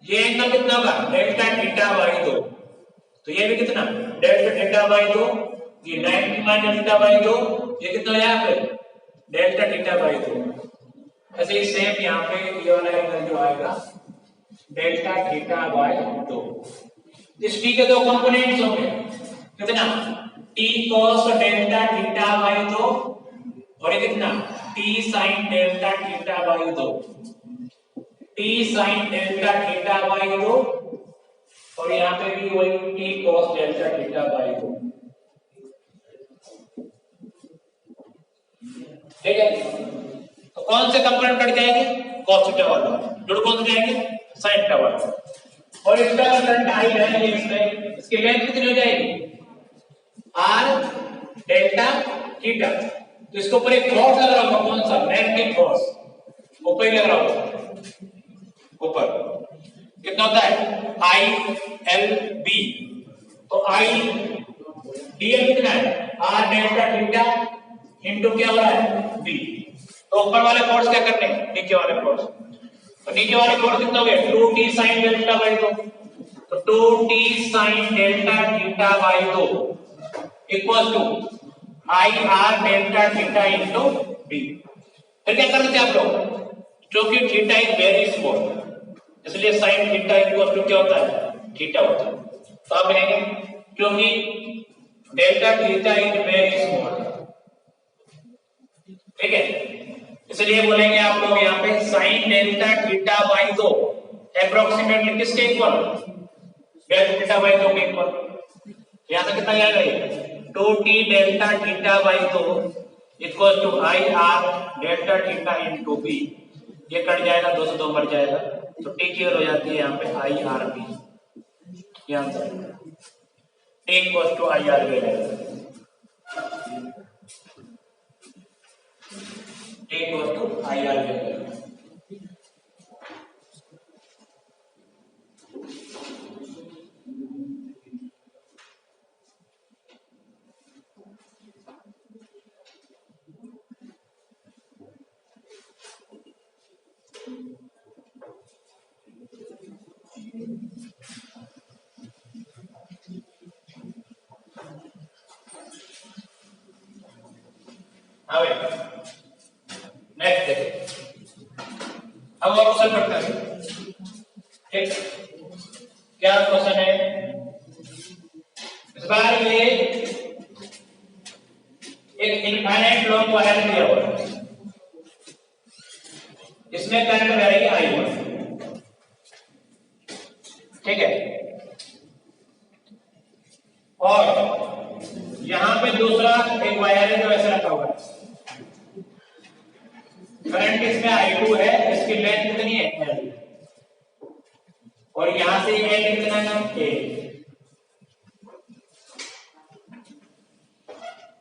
ये एंगल कितना होगा डेल्टा थीटा बाई 2, तो ये भी कितना डेल्टा थीटा बाई 2, ये 90 माइनस थीटा बाई 2, ये कितना है यहां पे डेल्टा थीटा बाई 2। ऐसे ही सेम यहां पे ये वाला एंगल जो आएगा डेल्टा थीटा बाई 2। इस टी के दो कंपोनेंट्स होंगे कितना t cos delta theta by 2 और ये कितना t sin delta theta by 2, t sin delta theta by 2 और यहां पे भी वही t cos delta theta by 2। ठीक है तो कौन से कंपोनेंट कट जाएंगे cos थीटा वाला, जुड़ कौन से जाएंगे sin थीटा वाला। और इसका करंट आई है इसमें, इसकी लेंथ कितनी हो जाएगी आर डेल्टा थीटा। तो इसके ऊपर एक फोर्स लग रहा होगा, कौन सा मैग्नेटिक फोर्स ऊपर ही लग रहा होगा, ऊपर कितना होता है आई एल बी। तो आई डीएल कितना है आर डेल्टा थीटा इनटू क्या हो रहा है बी। तो ऊपर वाले फोर्स क्या करने हैं नीचे वाले फोर्स, तो नीचे वाले फोर्स कितना हो गया 2t sin डेल्टा बाई 2, तो 2t sin delta theta by 2 equal to I R delta theta into B. फिर क्या करते थे आप लोग, क्योंकि थीटा इज वेरी स्मॉल इसलिए sin थीटा इक्वल टू क्या होता है थीटा होता है। तो आप कहेंगे क्योंकि delta theta is very small, ठीक है इसलिए बोलेंगे आप लोग यहाँ पे sin delta theta by 2 approximately किसके इक्वल डेल्टा थीटा बाई 2 के इक्वल। यहां से कितना आएगा ये 2t delta theta by 2 equal to I R delta theta into B. ये कट जाएगा 2 से 2 मर जाएगा तो t की वैल्यू हो जाती है यहाँ पे आई आर बी। ये answer t equal to I R B t equal to I R B. हाँ भाई नेक्स्ट देखिए अब और क्वेश्चन पढ़ते हैं। ठीक क्या क्वेश्चन है इस बार ये एक इनफाइनाइट लॉन्ग वायर दिया हुआ है, इसमें करंट वैल्यू आई हुआ ठीक है और यहां पे दूसरा एक वायर है जो ऐसे रखा हुआ है, करंट इसमें I2 है, इसकी लेंथ कितनी है L और यहां से ये कितना है A।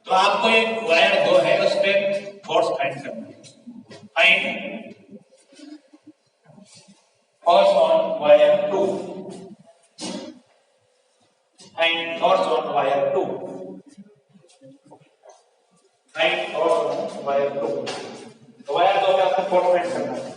तो आपको एक वायर 2 है उस पे फोर्स फाइंड करना है, find force on wire 2। Wire 2, तो वायर 2 में आपको फोर्स फाइंड करना है।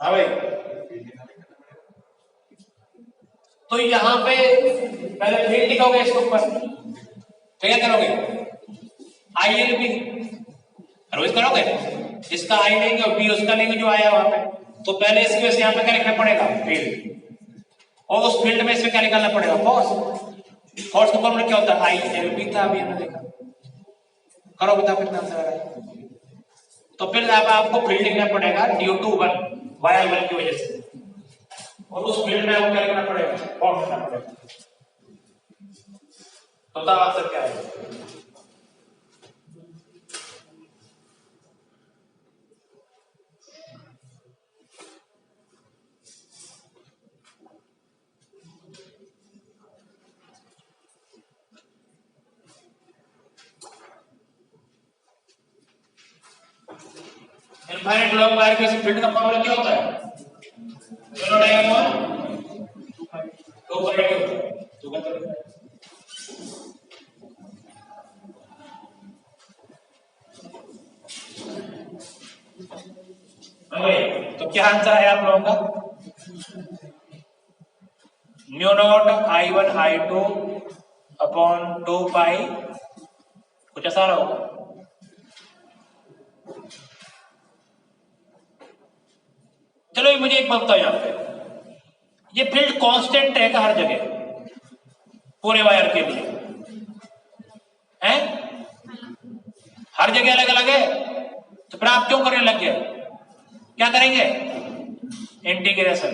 हाँ भाई, तो यहां पे पहले फील्ड लिखोगे इसके ऊपर, तो क्या करोगे आई एल बी रोज करोगे, इसका आई लेंगे और बी उसका लेंगे जो आया वहां पे, तो पहले इसकी वजह से यहाँ पे क्या लिखना पड़ेगा फील्ड, और उस फील्ड में इसमें क्या निकालना पड़ेगा फोर्स। फोर्स का फॉर्मूला क्या होता है आई एल बी था, अभी हमने देखा, करो बताओ कितना आंसर आ रहा है। तो फिर अब आपको फील्ड लिखना पड़ेगा due to one Y one की वजह से, और उस फील्ड में आपको क्या लिखना पड़ेगा फोर्स लिखना पड़ेगा। तो बताओ आंसर क्या है। इनफाइनाइट लॉन्ग वायर के फील्ड का फॉर्मूला क्या होता है, दोनों डायगोनल 2 पाई होता है, तो बताओ तो क्या आंसर है आप लोगों का, mu not I one I two upon 2 पाई, कुछ ऐसा रहा होगा। चलो ये मुझे एक बात बताओ, यहाँ पे ये फील्ड कांस्टेंट है हर जगह पूरे वायर के लिए है, हर जगह अलग अलग है, तो फिर आप क्यों करने लग गए, क्या करेंगे इंटीग्रेशन।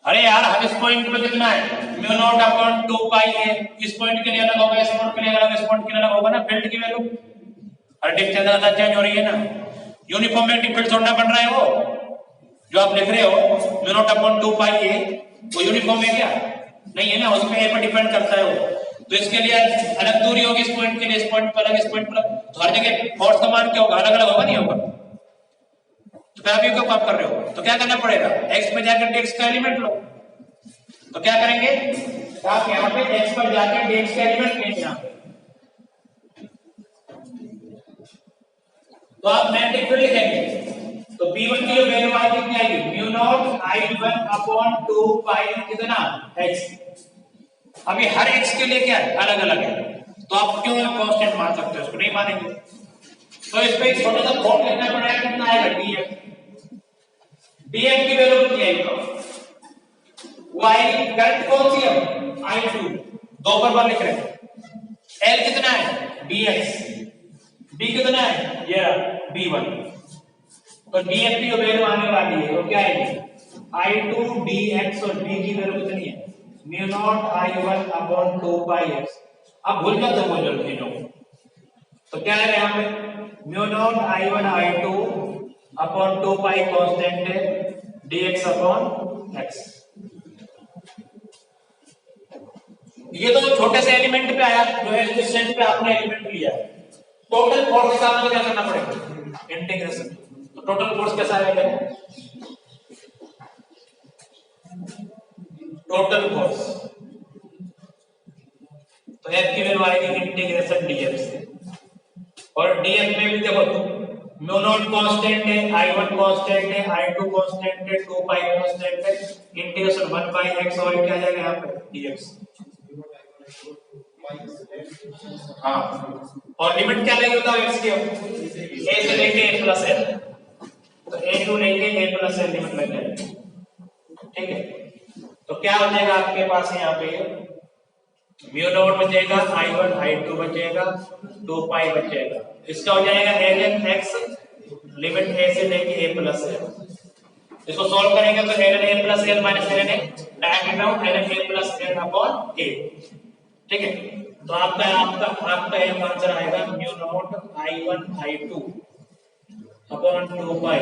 अरे यार हम इस पॉइंट पे कितना है म्यू नॉट अपॉन 2 पाई है, इस पॉइंट के लिए अलग होगा, इस पॉइंट के लिए अलग, इस पॉइंट के लिए अलग होगा ना फील्ड की वैल्यू। अरे डिस्टेंस ज्यादा चेंज हो रही है ना, यूनिफॉर्म मैग्नेटिक फील्ड छोड़ना पड़ रहा है, वो जो आप लिख रहे हो म्यू नॉट अपॉन 2 पाई है वो यूनिफॉर्म है क्या, नहीं है ना, उसमें ए पर डिपेंड करता है वो, तो इसके लिए अलग दूरी होगी, इस पॉइंट के लिए इस पॉइंट पर अलग, इस पॉइंट पर, तो हर जगह फोर्स का मान क्या होगा अलग अलग होगा, नहीं होगा। तो फिर आप ये क्यों काम कर रहे हो, तो क्या करना पड़ेगा एक्स पे जाकर dx का एलिमेंट लो, तो क्या करेंगे आप यहाँ पे x पर जाकर dx का एलिमेंट लेंगे यहाँ पे, तो आप मैग्नेटिक फील्ड लिखेंगे, तो B1 की जो वैल्यू आएगी कितनी आएगी म्यू नॉट I1 अपॉन 2 पाई कितना x। अभी हर x के लिए क्या है अलग अलग है, तो आप क्यों कांस्टेंट मान सकते हो, इसको नहीं मानेंगे, तो इस पे छोटा सा फॉर्म लिखना पड़ेगा, कितना आएगा df, df की वैल्यू कितनी आएगी y करंट कौन सी है I2, दो पर लिख रहे हैं, l कितना है dx, b कितना है ये b1, तो df की वैल्यू आने वाली है वो क्या आएगी I2 dx, और b की वैल्यू कितनी है म्यू नॉट I1 अपॉन 2 पाई x। अब भूल मत हो जो चीजों, तो क्या है यहाँ पे mu naught I1 I2 upon 2 पाई कांस्टेंट है dx अपॉन x। ये तो छोटे से एलिमेंट पे आया, जो है डिस्टेंस पे आपने एलिमेंट लिया, टोटल फोर्स का आपको क्या करना पड़ेगा इंटीग्रेशन, तो टोटल फोर्स कैसा आएगा टोटल फोर्स, तो F की वैल्यू आएगी इंटीग्रेशन df से, और df में भी देखो म्यू नॉट कांस्टेंट है, I1 कांस्टेंट है, I2 कांस्टेंट है, 2 पाई कांस्टेंट है, इंटीग्रेशन 1 पाई x, और क्या आ जाएगा यहाँ पे dx। हाँ, और लिमिट क्या लेंगे बताओ x की, a से लेके a प्लस l, तो a टू लेके a प्लस l लिमिट लग जाएगी, ठीक है। तो क्या हो जाएगा आपके पास यहाँ पे म्यू नॉट बचेगा, I1 I2 बचेगा, 2 पाई बचेगा, इसका हो जाएगा ln x लिमिट a से लेके a प्लस l, इसको सॉल्व करेंगे तो ln a plus l minus ln a, direct out ln a plus l upon a, ठीक है। तो आपका आंसर आएगा mu naught I1 I2 upon 2 pi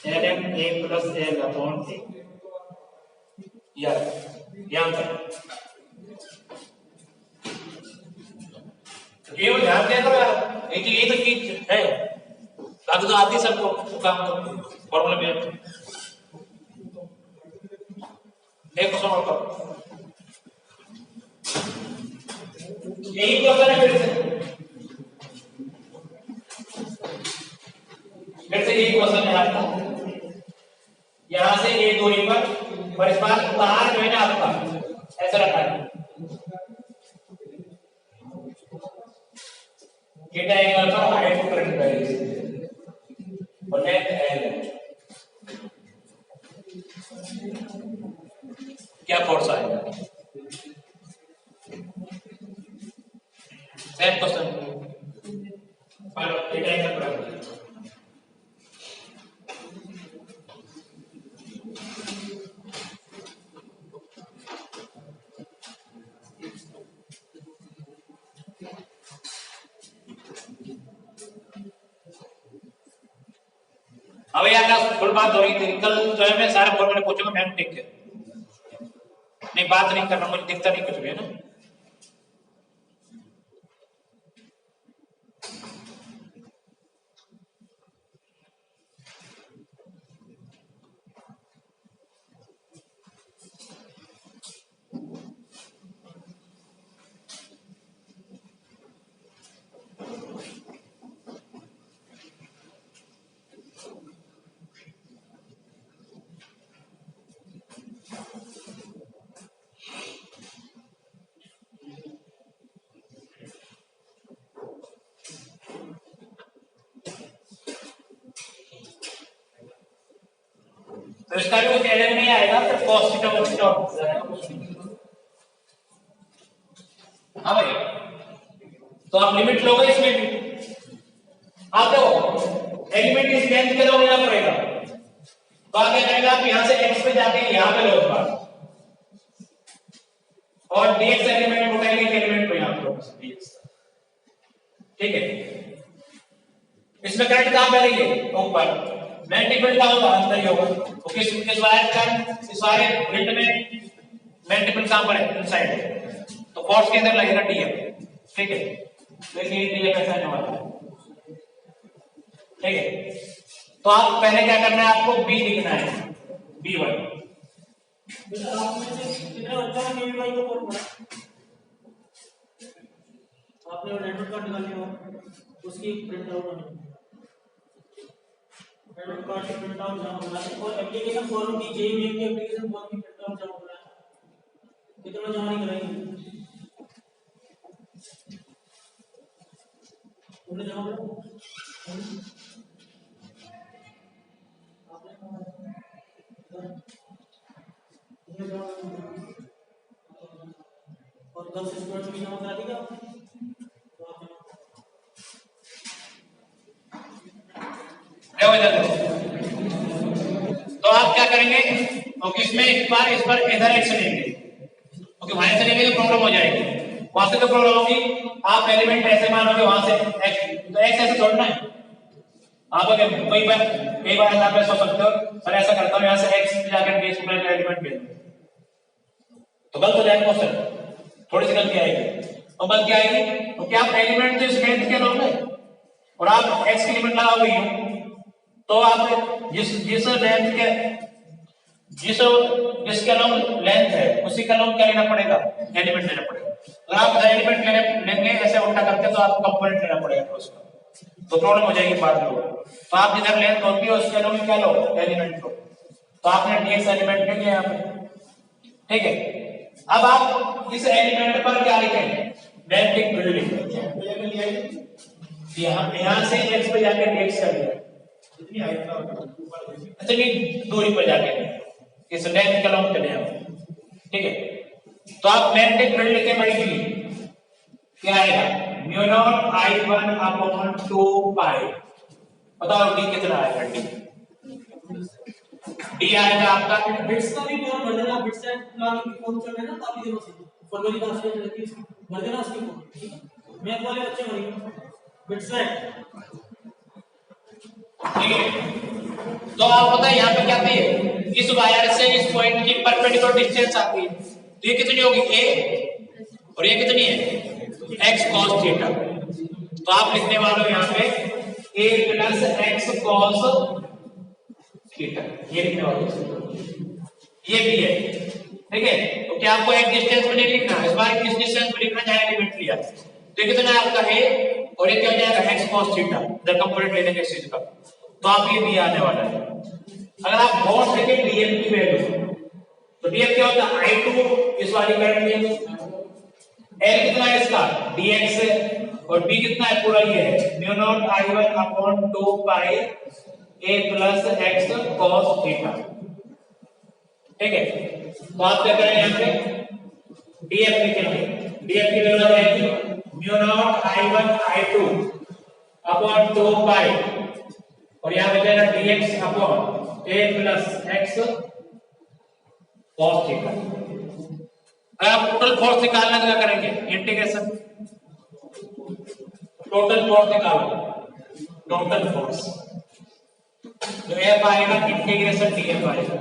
ln a plus l upon a। यार यहां तक ये ध्यान दिया करो यार, ये तो चीज है, बाकी तो आती सबको तो काम तो फॉर्मूला में देखो सॉल्व करो। यही क्वेश्चन है फिर से यही क्वेश्चन है आपका, यहां से ये दूरी पर और इस बार तार जो है ना आपका ऐसा रखा है, थीटा एंगल पर हाइट को करंट वैल्यू और लेंथ एल, क्या फोर्स आएगा? सेम क्वेश्चन पर थीटा एंगल पर अब यार फुल बात हो रही थी कल जो है, मैं सारे फॉर्मूले पूछूंगा मैम टिक के, नहीं बात नहीं करना, मुझे दिखता नहीं कुछ भी है ना। तो इसका भी कुछ एलएन नहीं आएगा, फिर cos थीटा को थीटा हो जाएगा। हाँ भाई, तो आप लिमिट लोगे इसमें भी, आप देखो एलिमेंट इस लेंथ के लोग लेना पड़ेगा, तो आगे करेगा आप यहां से x पे जाके यहां पे लो एक बार, और dx एलिमेंट उठाएंगे एलिमेंट को यहां पे लो dx, ठीक है। इसमें करंट कहां पे रहेगी? ऊपर, मैग्नेटिक फील्ड कहां होगा? अंदर ही होगा, तो किस वायर का इस वायर फील्ड में मैग्नेटिक फील्ड कहां पर है? इनसाइड, तो फोर्स के अंदर लगेगा df, ठीक है। देखिए df ऐसा होने वाला है, ठीक है। तो आप पहले क्या करना है, आपको b लिखना है, b1। आपने एडमिट कार्ड निकाल लिया, उसकी प्रिंट आउट होनी, एडमिट कार्ड की प्रिंट आउट जमा करना है, और एप्लीकेशन फॉर्म की जेई मेल की एप्लीकेशन फॉर्म की प्रिंट आउट जमा करना है। कितना जमा नहीं कराएंगे उन्हें जमा करो, और 10 स्टूडेंट भी जमा करा देगा। तो आप क्या करेंगे, ओके इसमें इस बार इधर एक्स लेंगे, ओके वहां से लेंगे तो प्रॉब्लम हो जाएगी, वहां से तो प्रॉब्लम होगी। आप एलिमेंट ऐसे मानोगे वहां से एक्स, तो एक्स ऐसे छोड़ना है। आप अगर कई बार आप ऐसा सोच सकते हो, सर ऐसा करता हूं यहां से एक्स पे जाकर डी स्क्वायर का एलिमेंट ले, तो गलत हो जाएगा क्वेश्चन, थोड़ी सी गलती आएगी। तो गलती आएगी तो क्या आप एलिमेंट तो इस लेंथ के लोगे और आप एक्स की लिमिट लगाओगे यूं, तो आप जिस लेंथ के जिसके लॉन्ग लेंथ है उसी का लॉन्ग क्या लेना पड़ेगा? एलिमेंट लेना पड़ेगा। अगर आप एलिमेंट लेंगे ऐसे उल्टा करके, तो आपको कंपोनेंट लेना पड़ेगा उसका, तो प्रॉब्लम हो जाएगी बाद में। तो आप जिधर लेंथ होती है उसके लॉन्ग क्या लो? एलिमेंट लो। तो आपने dx एलिमेंट ले लिया यहाँ पे, ठीक है। अब आप इस एलिमेंट पर क्या लिखेंगे? मैग्नेटिक फील्ड लिखेंगे। यहां से x पे जाके dx कर लिया, इतनी हाइट का इतनी दूरी पर जाके इस लेंथ का लॉन्ग चले जाओ, ठीक है। तो आप मैग्नेटिक फील्ड लिखे मल्टीप्लाई, क्या आएगा? म्यू नॉट I1 अपॉन 2 पाई, बताओ d कितना आएगा? d आएगा आपका, बिट्स का भी फॉर्म भर देना, बिट्स एंड प्लानिंग की फॉर्म चल रहा है ना काफी दिनों से, फरवरी का स्टेज रहती है, भर देना उसकी फॉर्म, ठीक है। मैथ वाले बच्चे भरेंगे बिट्स एंड ठीक है। तो आप बताइए यहाँ पे क्या चाहिए, इस वायर से इस पॉइंट की परपेंडिकुलर डिस्टेंस आती है, तो ये कितनी होगी a और ये कितनी है x cos थीटा। तो आप लिखने वाले हो यहाँ पे a plus x cos theta, ये लिखने वाले हो, ये भी है। ठीक है, तो क्या आपको एक डिस्टेंस में नहीं लिखना, इस बार किस डिस्टेंस में लिखना चाहे एलिमेंट लिया, तो कितना है आपका a और ये क्या हो जाएगा x cos थीटा, इधर कंपोनेंट ले लेंगे इस चीज का, तो आप ये भी आने वाला है। अगर आप गौर से देखें df की वैल्यू, तो df क्या होता है i2 इस वाली करंट में, l कितना है इसका dx है, और b कितना है पूरा ये है mu naught i1 upon 2 pi a plus x cos theta. ठीक है, तो आप क्या करेंगे यहाँ पे df लिखेंगे, df की वैल्यू आ जाएगी mu naught i1 i2 upon 2 पाई और यहां पे जाएगा dx upon a plus x cos theta. अगर आप टोटल फोर्स निकालना क्या करेंगे, इंटीग्रेशन टोटल फोर्स निकालो, टोटल फोर्स तो F आएगा इंटीग्रेशन dF आएगा,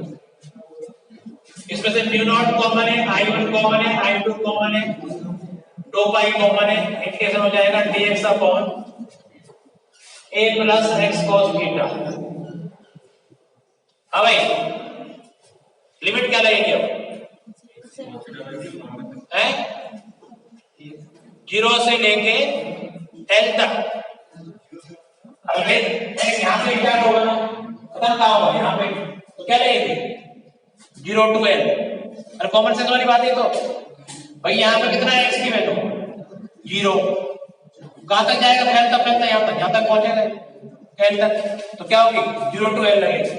इसमें से म्यू नॉट कॉमन है, I1 कॉमन है, I2 कॉमन है, 2 पाई कॉमन है, इंटीग्रेशन हो जाएगा dx upon a plus x cos theta. हाँ भाई, लिमिट क्या लगेगी अब है 0 से लेके l तक। अब यहाँ पे क्या होगा ना, खत्म कहाँ होगा यहाँ पे, तो क्या लगेगी 0 to l, अरे कॉमन सेंस वाली बात है। तो भाई यहाँ पे कितना है x की वैल्यू 0, कहाँ तक जाएगा, फैलता फैलता यहाँ तक पहुंचेगा l तक, तो क्या होगी 0 to l लगेगी,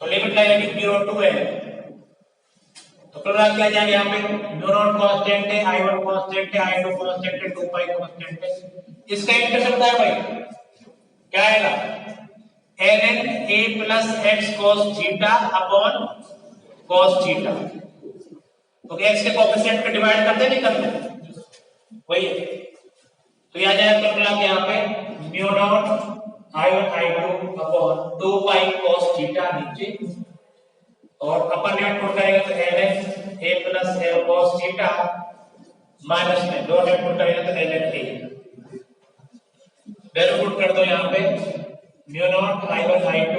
तो लिमिट लगेगी 0 to l। तो फिर क्या जाएगा यहाँ पे म्यू नॉट कांस्टेंट है, I1 कांस्टेंट है, I2 कांस्टेंट है, 2 पाई कांस्टेंट है, इसका इंटीग्रेशन होता है भाई क्या आएगा ln a plus x cos theta upon cos theta. तो x के कोएफिशिएंट को डिवाइड करते नहीं करते वही है, तो यह आ जाएगा कुल यहाँ पे mu naught I1 I2 upon 2 पाई cos थीटा नीचे, और अपर लिमिट पुट करेंगे तो ln a plus l cos theta minus में लोअर लिमिट पुट करेंगे तो ln a, वैल्यू पुट कर दो यहाँ पे mu naught I1 I2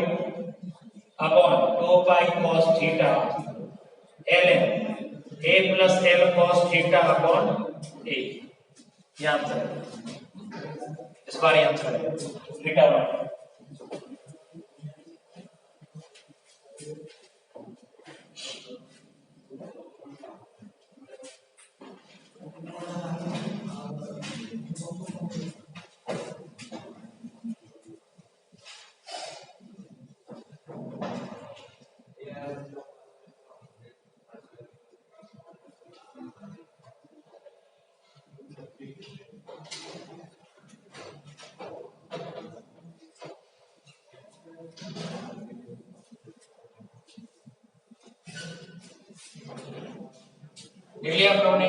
upon 2 pi cos theta ln a plus l cos theta upon a, ये आंसर है, इस बार ये आंसर है थीटा 1। लिया आप लोगों ने,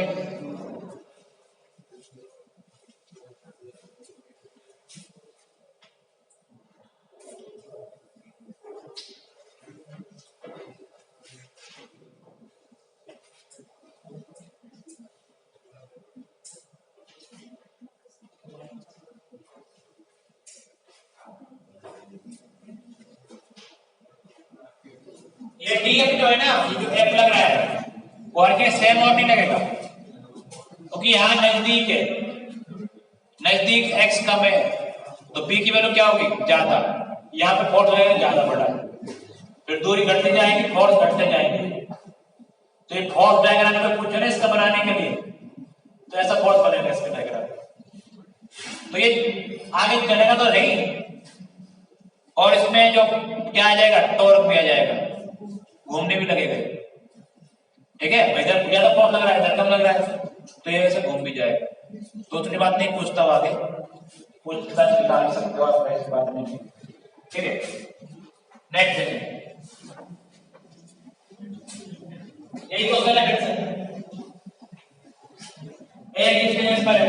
ये df जो है ना, ये जो f लग रहा है और के सेम और नहीं लगेगा, क्योंकि यहाँ नजदीक है, नजदीक x कम है तो b की वैल्यू क्या होगी ज्यादा, यहाँ पे फोर्स लगेगा ज्यादा बड़ा है, फिर दूरी घटते जाएगी फोर्स घटते जाएंगे, तो ये फोर्स डायग्राम में पूछे ना इसका बनाने के लिए, तो ऐसा फोर्स बनेगा इसका डायग्राम, तो ये आगे चलेगा तो नहीं, और इसमें जो क्या आ जाएगा टॉर्क भी आ जाएगा, घूमने भी लगेगा, ठीक है, इधर ज्यादा फोर्स लग रहा है इधर कम लग रहा है, तो ये ऐसे घूम भी जाएगा, तो उतनी बात नहीं पूछता हूं, आगे पूछता निकाल सकते हो आप, ऐसी बात नहीं, ठीक है। नेक्स्ट देखिए, यही क्वेश्चन है फिर से, एक डिस्टेंस पर है,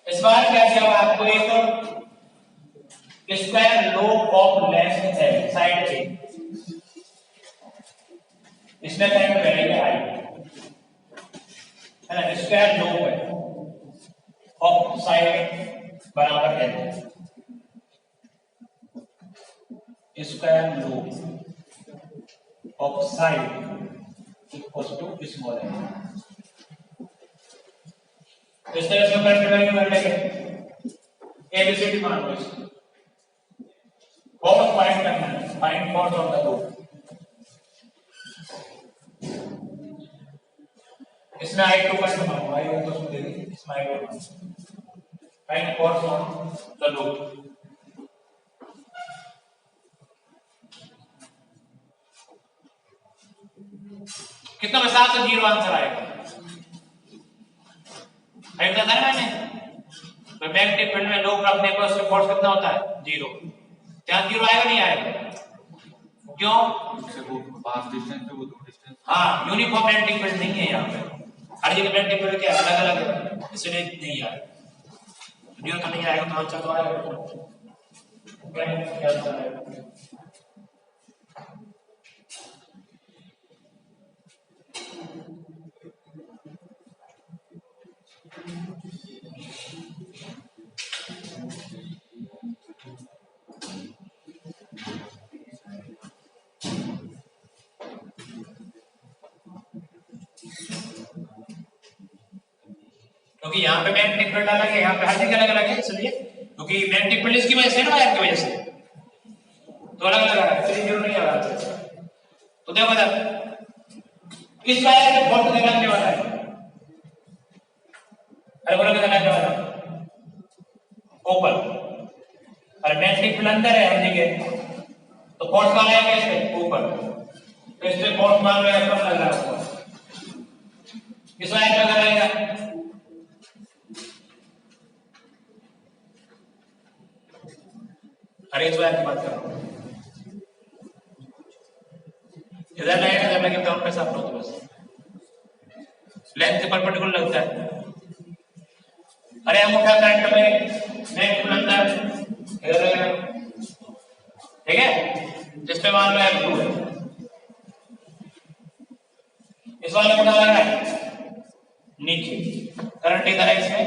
इस बार क्या किया हुआ आपको, एक ऑफ लेफ्ट है साइड ए, इसमें टाइम वैल्यू आई है ना, स्क्वायर लूप है ऑफ साइड बराबर है square loop of side equals to small है। इस तरह से करंट वैल्यू कर लेंगे, एबीसीडी मान लो इसको, बहुत फाइंड करना है, find force of the loop. इसमें I2 का मान लो, I2 तो दे दी, इसमें I2 find force on the loop. कितना में 7 से 0 आंसर आएगा, फाइंड करना है मैंने, तो मैग्नेटिक फील्ड में लूप रखने पर उसका फोर्स कितना होता है 0, क्या 0 आएगा नहीं आएगा, क्यों, पास डिस्टेंस पे वो दो डिस्टेंस, हाँ यूनिफॉर्म मैग्नेटिक फील्ड नहीं है यहाँ पे, हर जगह मैग्नेटिक फील्ड क्या अलग अलग है, इसलिए नहीं आएगा, 0 तो नहीं आएगा, तो आंसर तो आएगा क्या आंसर आएगा। क्योंकि यहाँ पे मैग्नेटिक फील्ड अलग है, यहाँ पे हर जगह अलग अलग है, इसलिए क्योंकि मैग्नेटिक फील्ड इसकी वजह से ना वायर की वजह से, तो अलग अलग है, इसलिए जरूर नहीं आ रहा। तो देखो जब इस वायर के फोर्स कितना लगने वाला है, अरे बोलो कितना लगने वाला है ऊपर, और मैग्नेटिक फील्ड अंदर है हर जगह, तो फोर्स कहाँ आएगा इसमें ऊपर, तो इसमें फोर्स मान लो F1 लग रहा है ऊपर, इस वायर पे अगर आएगा अरे इस वायर की बात कर रहा हूँ, इधर लगेगा जब लगे तो पैसा आप लो, तो बस लेंथ के परपेंडिकुलर लगता है। अरे अंगूठा करंट में नेट अंदर इधर, ठीक है, जिस पे मान लो F2 है, इस वाले को डाला है नीचे, करंट इधर है, इसमें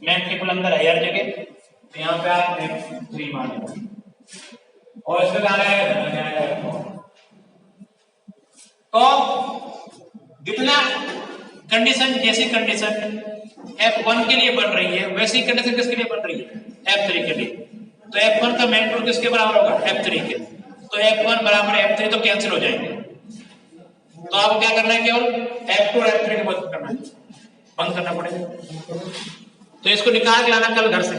मैग्नेटिक फील्ड अंदर है हर जगह, तो यहाँ पे आप F3 मान लो, और इसमें डाला है तो जितना कंडीशन, जैसी कंडीशन F1 के लिए बन रही है वैसी कंडीशन किसके लिए बन रही है F3 के लिए, तो F1 का मैग्नीट्यूड किसके बराबर होगा F3 के, तो F1 बराबर F3 तो कैंसिल हो जाएंगे, तो आपको क्या करना है केवल F2 और F3 को बंद करना है, बंद करना पड़ेगा, तो इसको निकाल के लाना कल घर से।